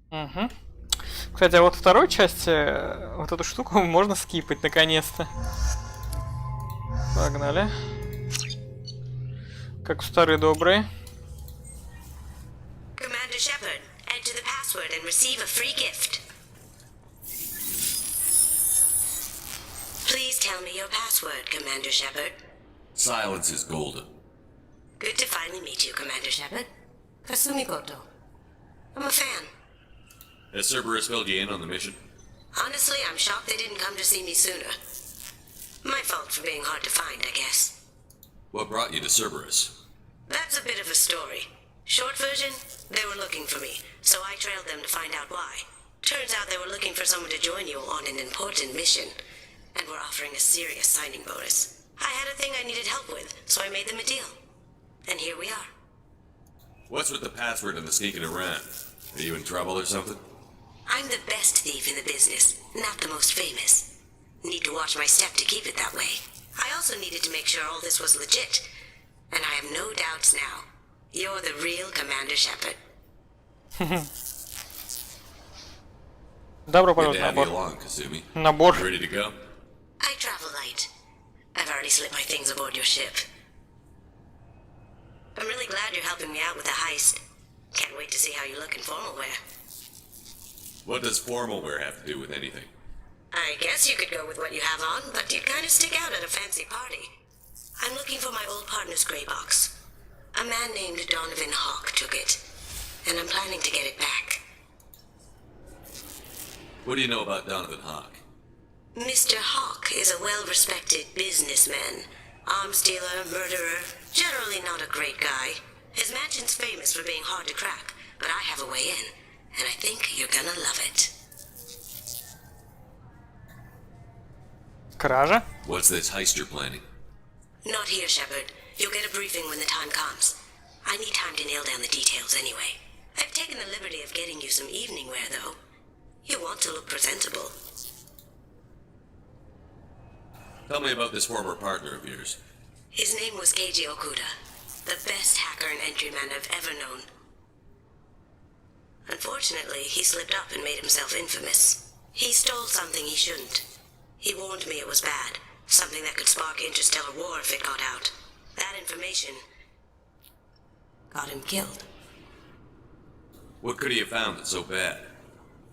Угу. Кстати, а вот второй части вот эту штуку можно скипать наконец-то. Погнали. Как в старые добрые. Commander Shepard, enter the password and receive a free gift. Please tell me your password, Commander Shepard. Silence is golden. Good to finally meet you, Commander Shepard. Kasumi Goto. I'm a fan. Has Cerberus filled you in on the mission? Honestly, I'm shocked they didn't come to see me sooner. My fault for being hard to find, I guess. What brought you to Cerberus? That's a bit of a story. Short version, they were looking for me, so I trailed them to find out why. Turns out they were looking for someone to join you on an important mission, and were offering a serious signing bonus. I had a thing I needed help with, so I made them a deal. And here we are. What's with the password and the sneaking around? Are you in trouble or something? I'm the best thief in the business, not the most famous. Need to watch my step to keep it that way. I also needed to make sure all this was legit, and I have no doubts now. You're the real Commander Shepard. Добро Good to пожаловать have на you борт. along, Kasumi. Набор. Ready to go? I travel light. I've already slipped my things aboard your ship. I'm really glad you're helping me out with the heist. Can't wait to see how you look in formal wear. What does formal wear have to do with anything? I guess you could go with what you have on, but you'd kind of stick out at a fancy party. I'm looking for my old partner's gray box. A man named Donovan Hawk took it, and I'm planning to get it back. What do you know about Donovan Hawk? Mr. Hawk is a well-respected businessman. Arms dealer, murderer, generally not a great guy. His mansion's famous for being hard to crack, but I have a way in, and I think you're gonna love it. Кража? What's this heist you're planning? Not here, Shepard. You'll get a briefing when the time comes. I need time to nail down the details anyway. I've taken the liberty of getting you some evening wear, though. You want to look presentable. Tell me about this former partner of yours. His name was Keiji Okuda, the best hacker and entryman I've ever known. Unfortunately, he slipped up and made himself infamous. He stole something he shouldn't. He warned me it was bad, something that could spark interstellar war if it got out. That information got him killed. What could he have found that's so bad?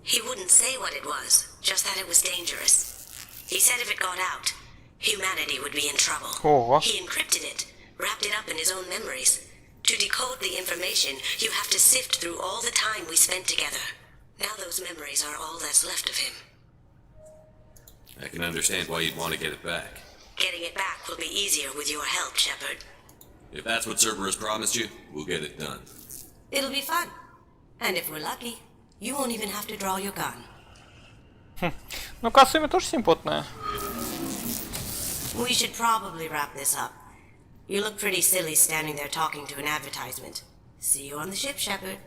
He wouldn't say what it was, just that it was dangerous. He said if it got out, humanity would be in trouble. Ого. He encrypted it, wrapped it up in his own memories. To decode the information, you have to sift through all the time we spent together. Now those memories are all that's left of him. I can understand why you'd want to get it back. Getting it back will be easier with your help, Shepard. If that's what Cerberus promised you, we'll get it done. It'll be fun. And if we're lucky, you won't even have to draw your gun. Ну, Касуми тоже симпотная. We should probably wrap this up. You look pretty silly standing there talking to an advertisement. See you on the ship, Shepard.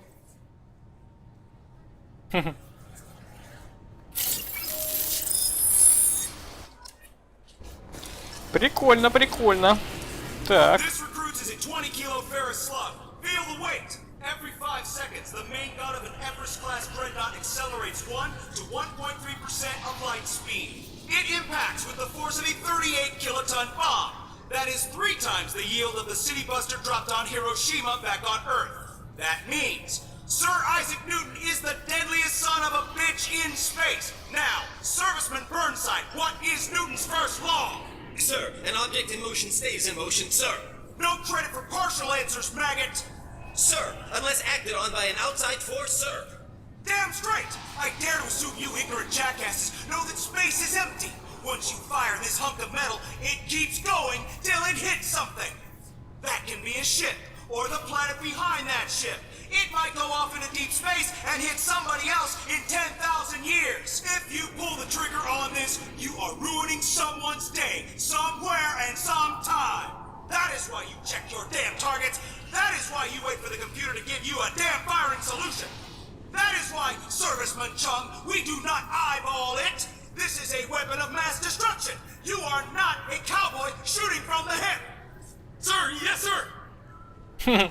Прикольно, прикольно. Так. This recruits is a 20 kilo ferrous slug. Feel the weight. Every 5 seconds, the main gun of an Everest-class dreadnought accelerates 1 to 1.3% of light speed. It impacts with the force of a 38 kiloton bomb. That is 3 times the yield of the city buster dropped on Hiroshima back on Earth. That means Sir Isaac Newton is the deadliest son of a bitch in space. Now, Serviceman Burnside, what is Newton's first law? Sir, an object in motion stays in motion, sir. No credit for partial answers, maggot! Sir, unless acted on by an outside force, sir. Damn straight! I dare to assume you ignorant jackasses know that space is empty. Once you fire this hunk of metal, it keeps going till it hits something. That can be a ship, or the planet behind that ship. It might go off into deep space and hit somebody else in 10,000 years. If you pull the trigger on this, you are ruining someone's day, somewhere and sometime. That is why you check your damn targets. That is why you wait for the computer to give you a damn firing solution. That is why, Serviceman Chung, we do not eyeball it. This is a weapon of mass destruction. You are not a cowboy shooting from the hip. Sir, yes, sir.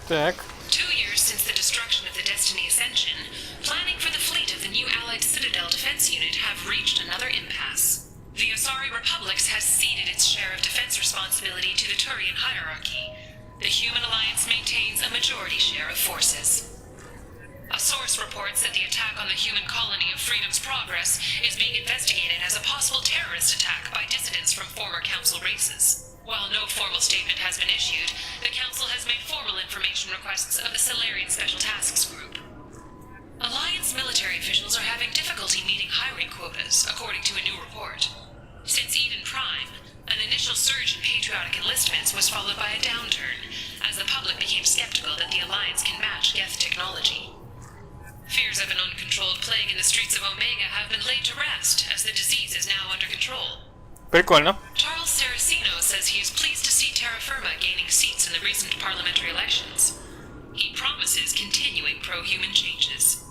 Так. 2 years since the destruction of the Destiny Ascension, planning for the fleet of the new Allied Citadel Defense Unit have reached another impasse. The Asari Republics has ceded its share of defense responsibility to the Turian hierarchy. The Human Alliance maintains a majority share of forces. Asari source reports that the attack on the human colony of Freedom's Progress is being investigated as a possible terrorist attack by dissidents from former council races. While no formal statement has been issued, the council has made formal information requests of the Solarian Special Tasks Group. Alliance military officials are having difficulty meeting hiring quotas, according to a new report. Since Eden Prime, an initial surge in patriotic enlistments was followed by a downturn, as the public became skeptical that the Alliance can match Geth technology. Fears of an uncontrolled plague in the streets of Omega have been laid to rest, as the disease is now under control. Прикольно. Charles Saraceno says he is pleased to see Terra Firma gaining seats in the recent parliamentary elections. He promises continuing pro-human changes.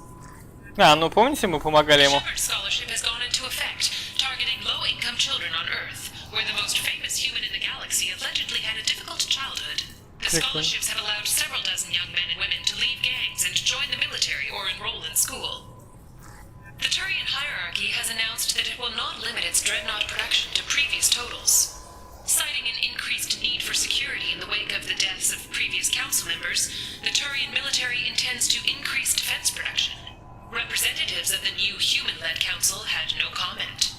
А, ну помните, мы помогали ему? Shepard scholarship has gone into effect, targeting low-income children on Earth, where the most famous human in the galaxy allegedly had a difficult childhood. The scholarships have allowed several dozen young men and women to leave gangs and join the military or enroll in school. The Turian hierarchy has announced that it will not limit its dreadnought production to previous totals. Citing an increased need for security in the wake of the deaths of previous council members, the Turian military intends to increase defense production. Representatives of the new human-led council had no comment.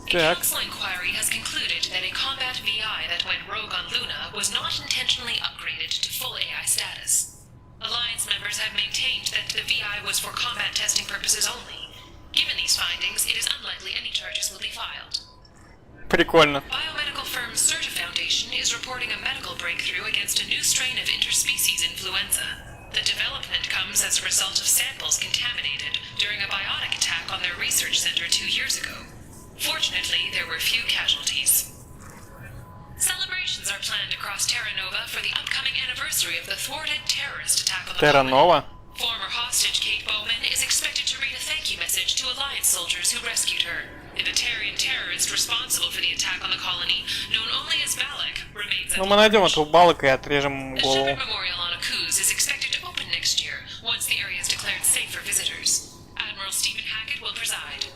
A council inquiry has concluded that a combat VI that went rogue on Luna was not intentionally upgraded to full AI status. Alliance members have maintained that the VI was for combat testing purposes only. Given these findings, it is unlikely any charges will be filed. Прикольно. Biomedical firm Certa Foundation is reporting a medical breakthrough against a new strain of interspecies influenza. The development comes as a result of samples contaminated during a biotic attack on their research center 2 years ago. Fortunately, there were few casualties. Celebrations are planned across Terra Nova for the upcoming anniversary of the thwarted terrorist attack on the Terra Nova? Former hostage Kate Bowman is expected to read a thank you message to Alliance soldiers who rescued her. The Batarian terrorist responsible for the attack on the colony, known only as Balak, remains at Ну мы найдем этого Балака и отрежем ему The голову. Shepard Memorial on Akuz is expected to open next year, once the area is declared safe for visitors. Admiral Stephen Hackett will preside.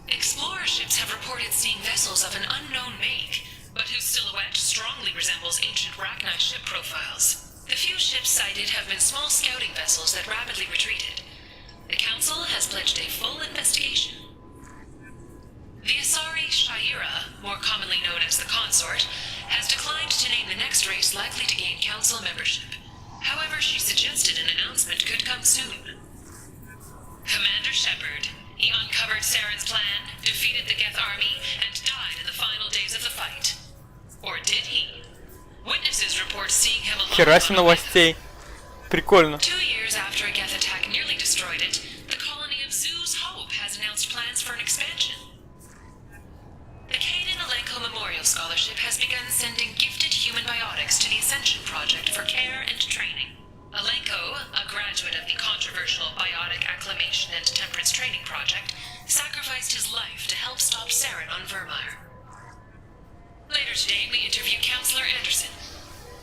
Explorer ships have reported seeing vessels of an unknown make, but whose silhouette strongly resembles ancient Rachni ship profiles. The few ships sighted have been small scouting vessels that rapidly retreated. The Council has pledged a full investigation. The Asari Shaira, more commonly known as the Consort, has declined to name the next race likely to gain Council membership. However, she suggested an announcement could come soon. Commander Shepard. He uncovered Saren's plan, defeated the Geth army, and died in the final days of the fight. Or did he? Witnesses report seeing him alone. Хера себе новостей. Прикольно. 2 years after a Geth attack nearly destroyed it, the colony of Zoo's Hope has announced plans for an expansion. The Kaden Alenko Memorial Scholarship has begun sending gifted human biotics to the Ascension Project for care and training. Alenko, a graduate of the controversial Biotic Acclimation and Temperance Training Project, sacrificed his life to help stop Saren on Vermeer. Later today, we interview Counselor Anderson.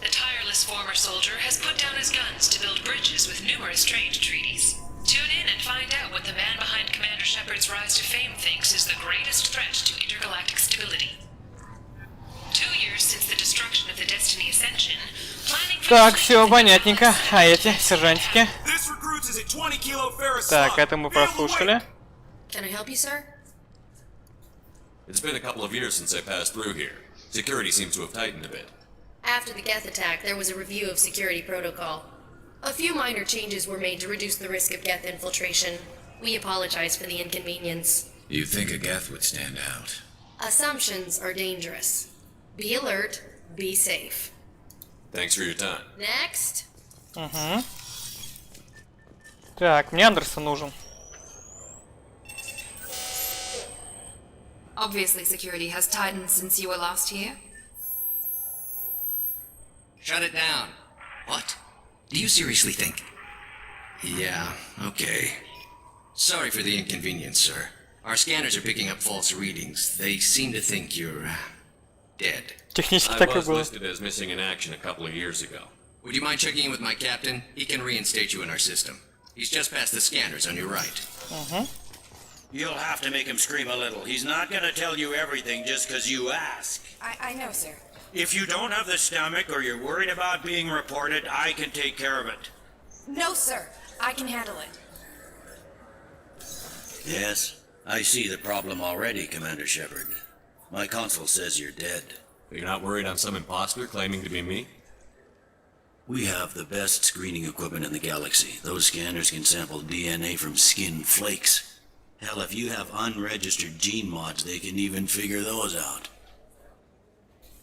The tireless former soldier has put down his guns to build bridges with numerous trade treaties. Tune in and find out what the man behind Commander Shepard's rise to fame thinks is the greatest threat to intergalactic stability. 2 years since the destruction of the Destiny Ascension, planning for Так, все понятненько. А эти сержантики? Так, это мы прослушали. Can I help you, sir? It's been a couple of years since I passed through here. Security seems to have tightened a bit. After the Geth attack, there was a review of security protocol. A few minor changes were made to reduce the risk of Geth infiltration. We apologize for the inconvenience. You'd think a Geth would stand out. Assumptions are dangerous. Be alert, be safe. Thanks for your time. Next. Угу. Так, мне Андерсон нужен. Obviously, security has tightened since you were last here. Shut it down. What? Do you seriously think? Yeah, okay. Sorry for the inconvenience, sir. Our scanners are picking up false readings. They seem to think you're dead. Технически I так и was было. listed as missing in action a couple of years ago. Would you mind checking in with my captain? He can reinstate you in our system. He's just past the scanners on your right. You'll have to make him scream a little. He's not gonna tell you everything just because you ask. I know, sir. If you don't have the stomach or you're worried about being reported, I can take care of it. No, sir. I can handle it. Yes, I see the problem already, Commander Shepard. My console says you're dead. But you're not worried I'm some imposter claiming to be me? We have the best screening equipment in the galaxy. Those scanners can sample DNA from skin flakes. Hell, if you have unregistered gene mods, they can even figure those out.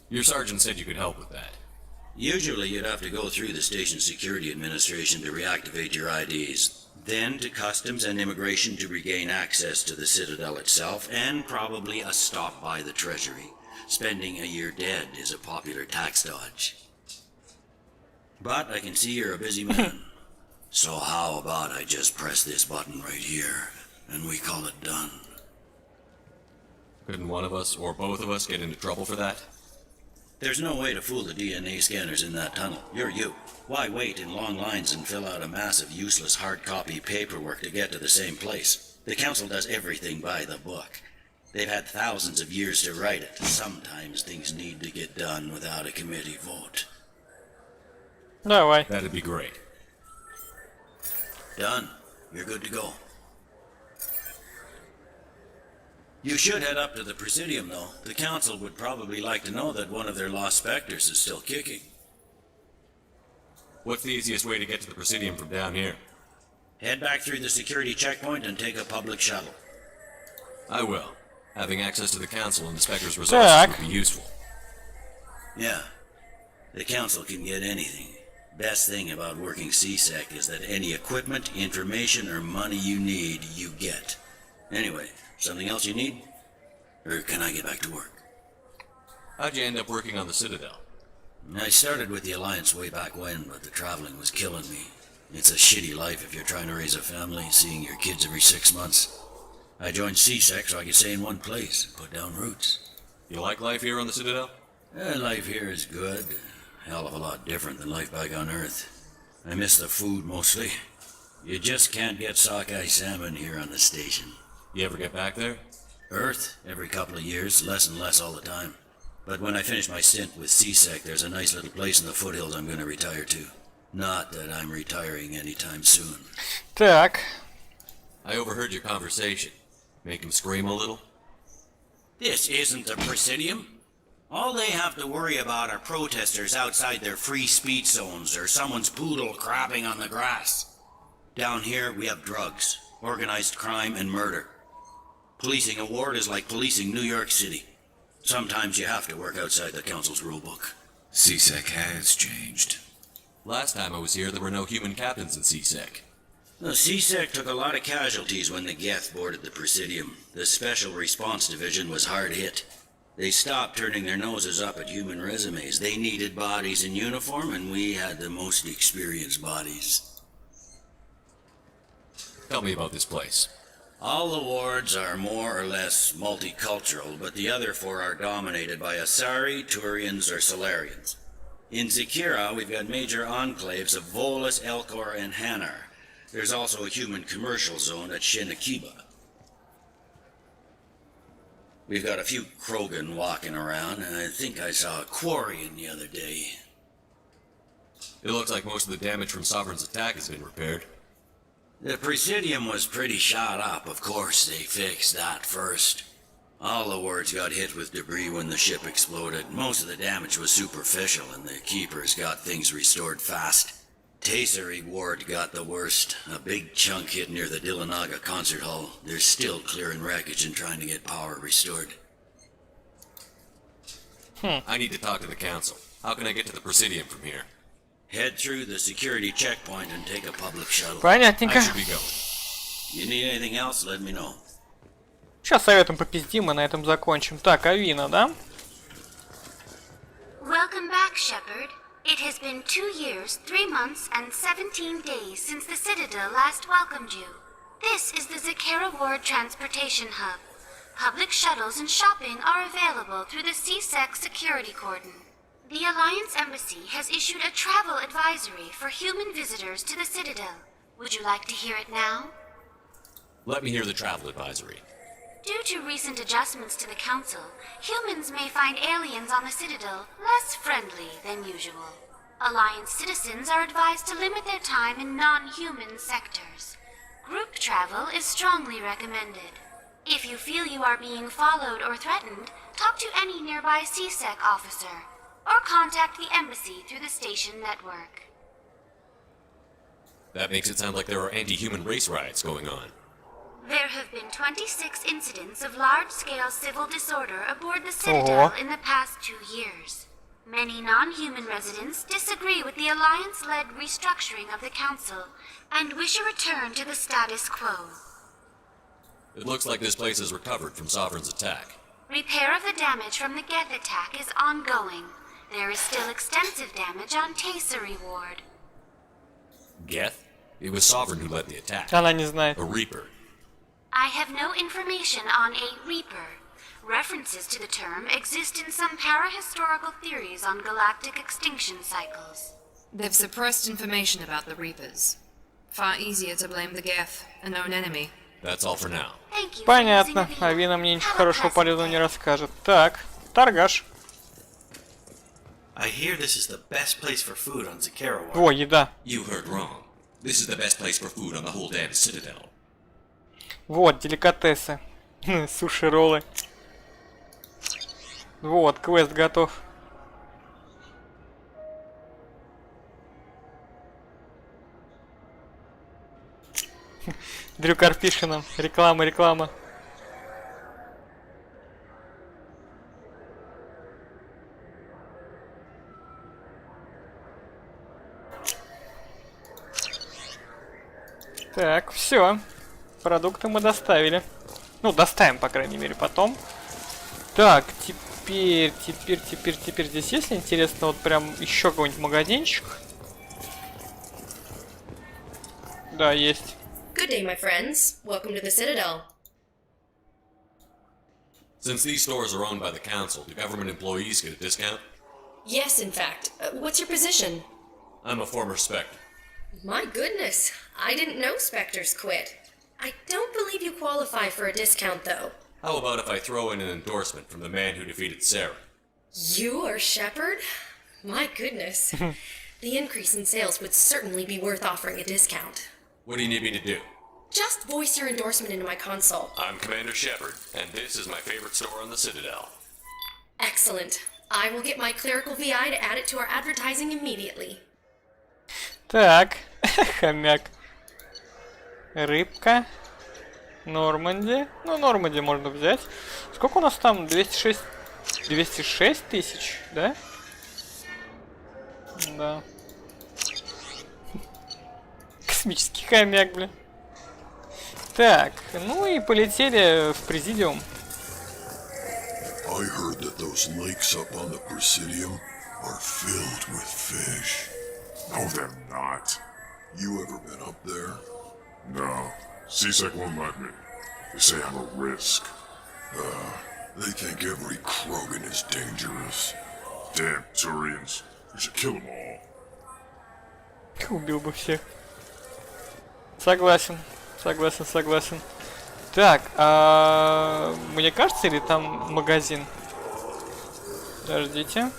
Your sergeant said you could help with that. Usually you'd have to go through the station security administration to reactivate your IDs, then to customs and immigration to regain access to the Citadel itself, and probably a stop by the Treasury. Spending a year dead is a popular tax dodge. But I can see you're a busy man. So how about I just press this button right here, and we call it done? Couldn't one of us, or both of us, get into trouble for that? There's no way to fool the DNA scanners in that tunnel. You're you. Why wait in long lines and fill out a massive useless hard copy paperwork to get to the same place? The Council does everything by the book. They've had thousands of years to write it. Sometimes things need to get done without a committee vote. No way. That'd be great. Done. You're good to go. You should head up to the Presidium, though. The Council would probably like to know that one of their lost specters is still kicking. What's the easiest way to get to the Presidium from down here? Head back through the security checkpoint and take a public shuttle. I will. Having access to the Council and the Spectre's resources would be useful. Yeah. The Council can get anything. Best thing about working CSEC is that any equipment, information, or money you need, you get. Anyway, something else you need? Or can I get back to work? How'd you end up working on the Citadel? I started with the Alliance way back when, but the traveling was killing me. It's a shitty life if you're trying to raise a family, seeing your kids every 6 months. I joined CSEC so I could stay in one place and put down roots. You like life here on the Citadel? Life here is good. Hell of a lot different than life back on Earth. I miss the food mostly. You just can't get sockeye salmon here on the station. You ever get back there? Earth, every couple of years, less and less all the time. But when I finish my stint with CSEC, there's a nice little place in the foothills I'm going to retire to. Not that I'm retiring anytime soon. Так. I overheard your conversation. Make him scream a little? This isn't the Presidium. All they have to worry about are protesters outside their free speech zones or someone's poodle crapping on the grass. Down here, we have drugs, organized crime, and murder. Policing a ward is like policing New York City. Sometimes you have to work outside the Council's rulebook. CSEC has changed. Last time I was here, there were no human captains in CSEC. The CSEC took a lot of casualties when the Geth boarded the Presidium. The Special Response Division was hard hit. They stopped turning their noses up at human resumes. They needed bodies in uniform, and we had the most experienced bodies. Tell me about this place. All the wards are more or less multicultural, but the other 4 are dominated by Asari, Turians, or Solarians. In Zakira, we've got major enclaves of Volus, Elcor, and Hanar. There's also a human commercial zone at Shinakiba. We've got a few Krogan walking around, and I think I saw a Quarian the other day. It looks like most of the damage from Sovereign's attack has been repaired. The Presidium was pretty shot up, of course. They fixed that first. All the wards got hit with debris when the ship exploded. Most of the damage was superficial, and the Keepers got things restored fast. Tayseri ward got the worst. A big chunk hit near the Dillanaga concert hall. They're still clearing wreckage and trying to get power restored. I need to talk to the Council. How can I get to the Presidium from here? Head through the security checkpoint and take a public shuttle. Понятненько. I should be going. You need anything else, let me know. Сейчас советом попиздим и на этом закончим. Так, Авина, да? Welcome back, Shepard. It has been 2 years, 3 months, and 17 days since the Citadel last welcomed you. This is the Zakera Ward Transportation Hub. Public shuttles and shopping are available through the CSEC security cordon. The Alliance Embassy has issued a travel advisory for human visitors to the Citadel. Would you like to hear it now? Let me hear the travel advisory. Due to recent adjustments to the Council, humans may find aliens on the Citadel less friendly than usual. Alliance citizens are advised to limit their time in non-human sectors. Group travel is strongly recommended. If you feel you are being followed or threatened, talk to any nearby CSEC officer, or contact the embassy through the station network. That makes it sound like there are anti-human race riots going on. There have been 26 incidents of large-scale civil disorder aboard the Citadel in the past 2 years. Many non-human residents disagree with the Alliance-led restructuring of the Council and wish a return to the status quo. It looks like this place has recovered from Sovereign's attack. Repair of the damage from the Geth attack is ongoing. There is still extensive damage on Tasery Ward. Geth? It was Sovereign who led the attack. Она не знает. A Reaper. I have no information on a Reaper. References to the term exist in some parahistorical theories on galactic extinction cycles. They've suppressed information about the Reapers. Far easier to blame the Geth, a known enemy. That's all for now. Понятно. Авина мне ничего хорошего полезного не расскажет. Так, торгаш. I hear this is the best place for food on Zakera. О, еда. You heard wrong. This is the best place for food on the whole damn Citadel. Вот, деликатесы. Суши-роллы. Вот, квест готов. Дрю Карпишина. Реклама, реклама. Так, все. Продукты мы доставили. Ну, доставим, по крайней мере, потом. Так, теперь здесь есть, интересно, вот прям еще какой-нибудь магазинчик? Да, есть. Good day, my friends. Welcome to the Citadel. Since these stores are owned by the Council, do government employees get a discount? Yes, in fact. What's your position? I'm a former Spectre. My goodness. I didn't know Spectres quit. I don't believe you qualify for a discount, though. How about if I throw in an endorsement from the man who defeated Sarah? You are Shepard? My goodness. The increase in sales would certainly be worth offering a discount. What do you need me to do? Just voice your endorsement into my console. I'm Commander Shepard, and this is my favorite store on the Citadel. Excellent. I will get my clerical VI to add it to our advertising immediately. Так, хомяк. Рыбка. Норманди. Ну, Норманди можно взять. Сколько у нас там? 206 тысяч, да? Да. Космический хомяк, блин. Так, ну и полетели в Президиум. I heard that those lakes up on the Presidium are filled with fish. No, they're not. You ever been up there? No. CSEC won't let me. They say I'm a risk. They think every Krogan is dangerous. Damn Turians. We should kill them all. Убил бы всех. Согласен. Согласен. Так, мне кажется, или там магазин? Подождите.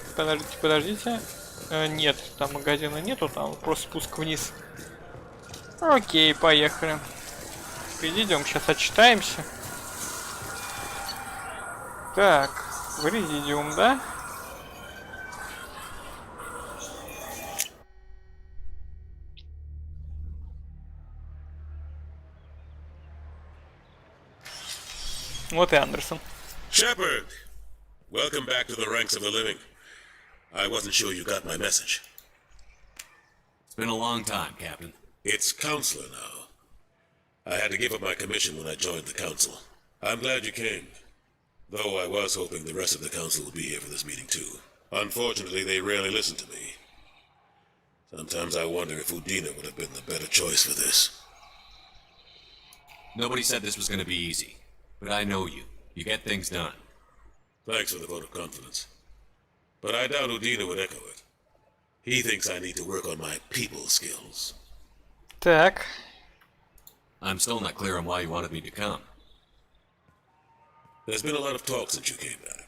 Нет, там магазина нету, там просто спуск вниз. Окей, поехали. Идем, сейчас отчитаемся. Так, в Резидиум, да? Вот и Андерсон. Shepard! Welcome back to the ranks of the living. I wasn't sure you got my message. It's been a long time, Captain. It's Counselor now. I had to give up my commission when I joined the Council. I'm glad you came. Though I was hoping the rest of the Council would be here for this meeting too. Unfortunately, they rarely listen to me. Sometimes I wonder if Udina would have been the better choice for this. Nobody said this was going to be easy. But I know you. You get things done. Thanks for the vote of confidence. But I doubt Udina would echo it. He thinks I need to work on my people skills. Так. I'm still not clear on why you wanted me to come. There's been a lot of talk since you came back.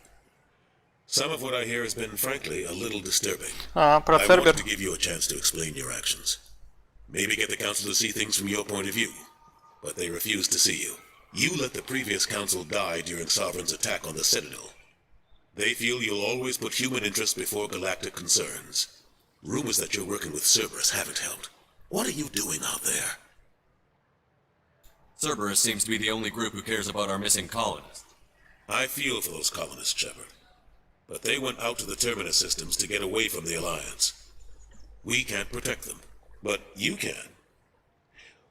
Some of what I hear has been, frankly, a little disturbing. Про I Цербер. wanted to give you a chance to explain your actions. Maybe get the council to see things from your point of view. But they refuse to see you. You let the previous council die during Sovereign's attack on the Citadel. They feel you'll always put human interests before galactic concerns. Rumors that you're working with Cerberus haven't helped. What are you doing out there? Cerberus seems to be the only group who cares about our missing colonists. I feel for those colonists, Shepard. But they went out to the Terminus systems to get away from the Alliance. We can't protect them, but you can.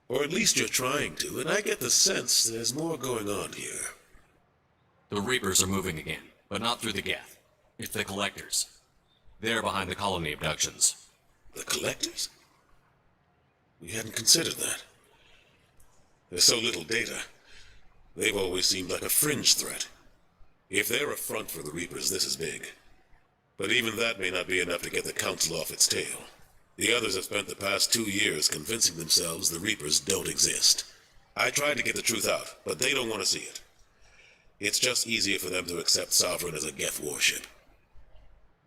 Or at least you're trying to, and I get the sense there's more going on here. The Reapers are moving again, but not through the Geth. It's the Collectors. They're behind the colony abductions. The Collectors? We hadn't considered that. There's so little data. They've always seemed like a fringe threat. If they're a front for the Reapers, this is big. But even that may not be enough to get the Council off its tail. The others have spent the past 2 years convincing themselves the Reapers don't exist. I tried to get the truth out, but they don't want to see it. It's just easier for them to accept Sovereign as a Geth warship.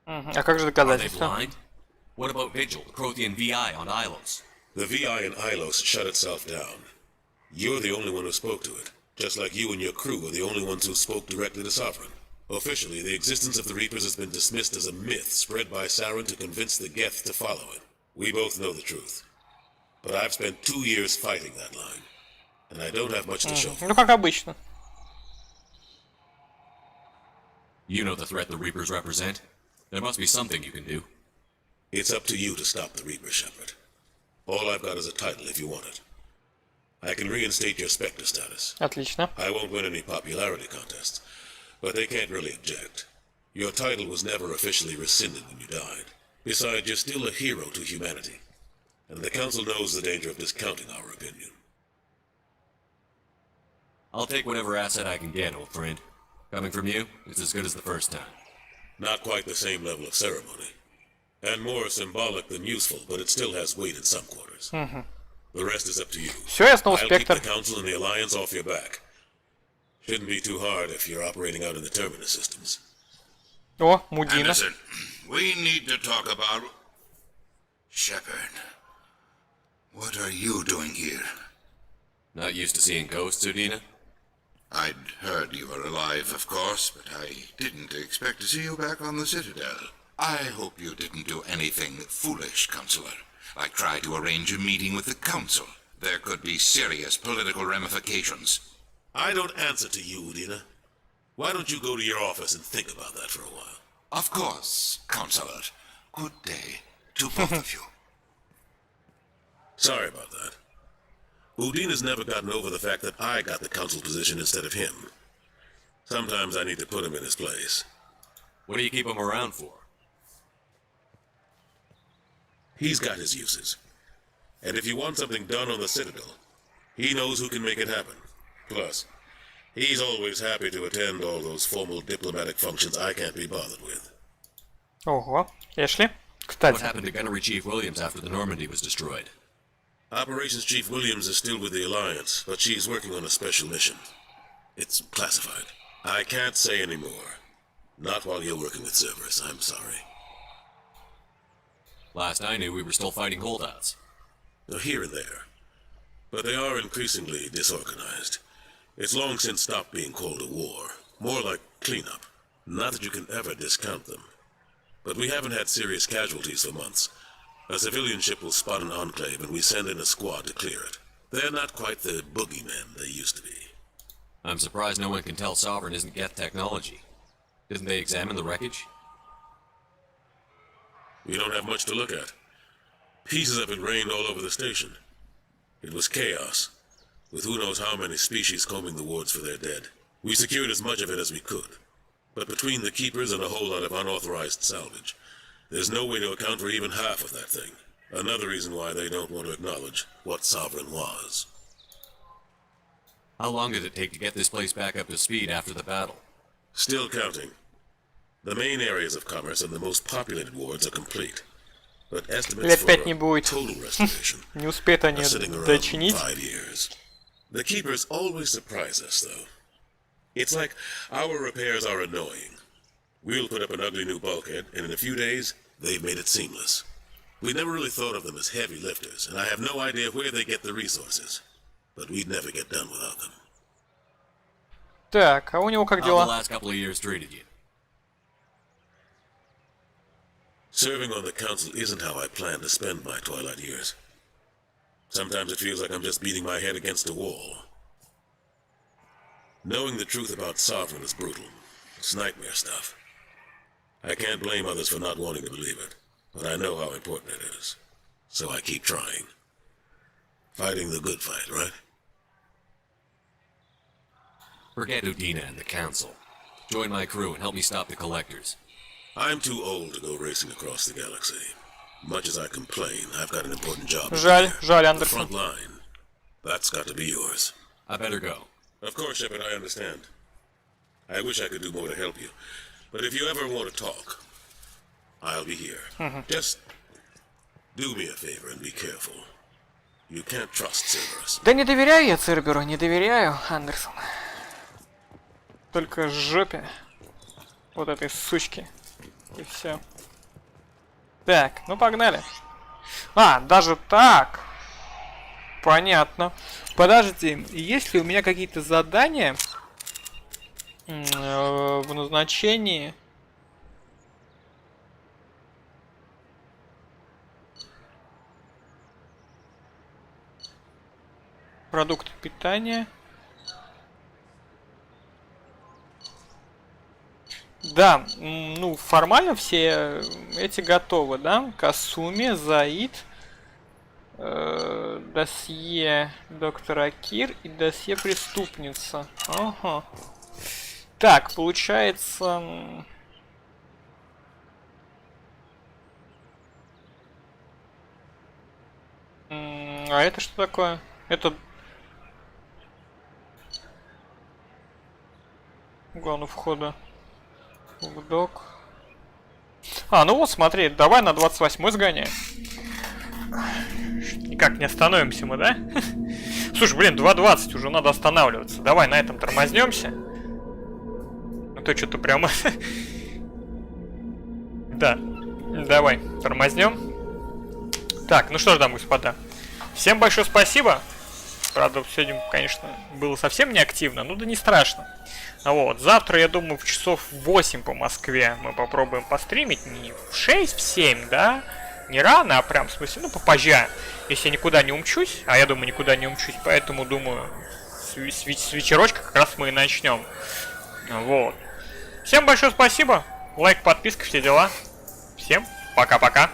А как же Are they доказательства? blind? What about Vigil, the Prothean VI on Ilos? The VI in Ilos shut itself down. You're the only one who spoke to it, just like you and your crew are the only ones who spoke directly to Sovereign. Officially, the existence of the Reapers has been dismissed as a myth spread by Saren to convince the Geth to follow it. We both know the truth. But I've spent 2 years fighting that line, and I don't have much to show for it. Ну, как обычно. You know the threat the Reapers represent. There must be something you can do. It's up to you to stop the Reaper, Shepard. All I've got is a title if you want it. I can reinstate your Spectre status. Отлично. I won't win any popularity contests, but they can't really object. Your title was never officially rescinded when you died. Besides, you're still a hero to humanity, and the Council knows the danger of discounting our opinion. I'll take whatever asset I can get, old friend. Coming from you, it's as good as the first time. Not quite the same level of ceremony, and more symbolic than useful, but it still has weight in some quarters. The rest is up to you. Все, я снова I'll keep Спектр. the Council and the Alliance off your back. Shouldn't be too hard if you're operating out in the Terminus systems. О, Мудина. Anderson, we need to talk about... Shepard, what are you doing here? Not used to seeing ghosts, Udina? I'd heard you were alive, of course, but I didn't expect to see you back on the Citadel. I hope you didn't do anything foolish, Counselor, like try to arrange a meeting with the Council. There could be serious political ramifications. I don't answer to you, Udina. Why don't you go to your office and think about that for a while? Of course, Counselor. Good day to both of you. Sorry about that. Udina's never gotten over the fact that I got the Council position instead of him. Sometimes I need to put him in his place. What do you keep him around for? He's got his uses. And if you want something done on the Citadel, he knows who can make it happen. Plus, he's always happy to attend all those formal diplomatic functions I can't be bothered with. Ого. Эшли. What Кстати. happened to Gunnery Chief Williams after the Normandy was destroyed? Operations Chief Williams is still with the Alliance, but she's working on a special mission. It's classified. I can't say any more. Not while you're working with Cerberus, I'm sorry. Last I knew, we were still fighting holdouts. Here and there. But they are increasingly disorganized. It's long since stopped being called a war. More like cleanup. Not that you can ever discount them. But we haven't had serious casualties for months. A civilian ship will spot an enclave and we send in a squad to clear it. They're not quite the boogeymen they used to be. I'm surprised no one can tell Sovereign isn't Geth technology. Didn't they examine the wreckage? We don't have much to look at. Pieces have been rained all over the station. It was chaos, with who knows how many species combing the wards for their dead. We secured as much of it as we could. But between the keepers and a whole lot of unauthorized salvage, there's no way to account for even half of that thing. Another reason why they don't want to acknowledge what Sovereign was. How long did it take to get this place back up to speed after the battle? Still counting. The main areas of commerce and the most populated wards are complete. But estimates Лет for 5 не будет. total restoration Не успеют они are sitting around дочинить. 5 years. The keepers always surprise us, though. It's like our repairs are annoying, We'll put up an ugly new bulkhead, and in a few days, they've made it seamless. We never really thought of them as heavy lifters, and I have no idea where they get the resources. But we'd never get done without them. Так, а у него как дела? How the last couple of years treated you? Serving on the council isn't how I plan to spend my twilight years. Sometimes it feels like I'm just beating my head against a wall. Knowing the truth about Sovereign is brutal. It's nightmare stuff. I can't blame others for not wanting to believe it, but I know how important it is. So I keep trying. Fighting the good fight, right? Forget Udina and the council. Join my crew and help me stop the collectors. I'm too old to go racing across the galaxy. Much as I complain, I've got an important job. Жаль, The Андерсон. front line. That's got to be yours. I better go. Of course, Shepard, I understand. I wish I could do more to help you. But if you ever want to talk, I'll be here. Just do me a favor and be careful. You can't trust Cerberus. Да не доверяю я Церберу, не доверяю, Андерсон. Только жопе вот этой сучки. И все. Так, ну погнали. А, даже так. Понятно. Подожди, есть ли у меня какие-то задания в назначении? Продукты питания. Да, ну формально все эти готовы, да? Касуми, Заид, досье доктора Кир и досье преступница. Ага. Так, получается... А это что такое? Это... Главное входа. В док. А, ну вот смотри, давай на 28-й сгоняем. Никак не остановимся мы, да? Слушай, блин, 2.20, уже надо останавливаться. Давай на этом тормознемся. А то что-то прямо... Да, давай, тормознем. Так, ну что ж, дамы и господа. Всем большое спасибо. Правда, сегодня, конечно, было совсем не активно, ну да не страшно. Вот, завтра, я думаю, в часов 8 по Москве мы попробуем постримить. Не в 6, в 7, да? Не рано, а прям, в смысле, ну, попозже. Если я никуда не умчусь, а я думаю, никуда не умчусь, поэтому, думаю, с вечерочка как раз мы и начнем. Вот. Всем большое спасибо. Лайк, подписка, все дела. Всем пока-пока.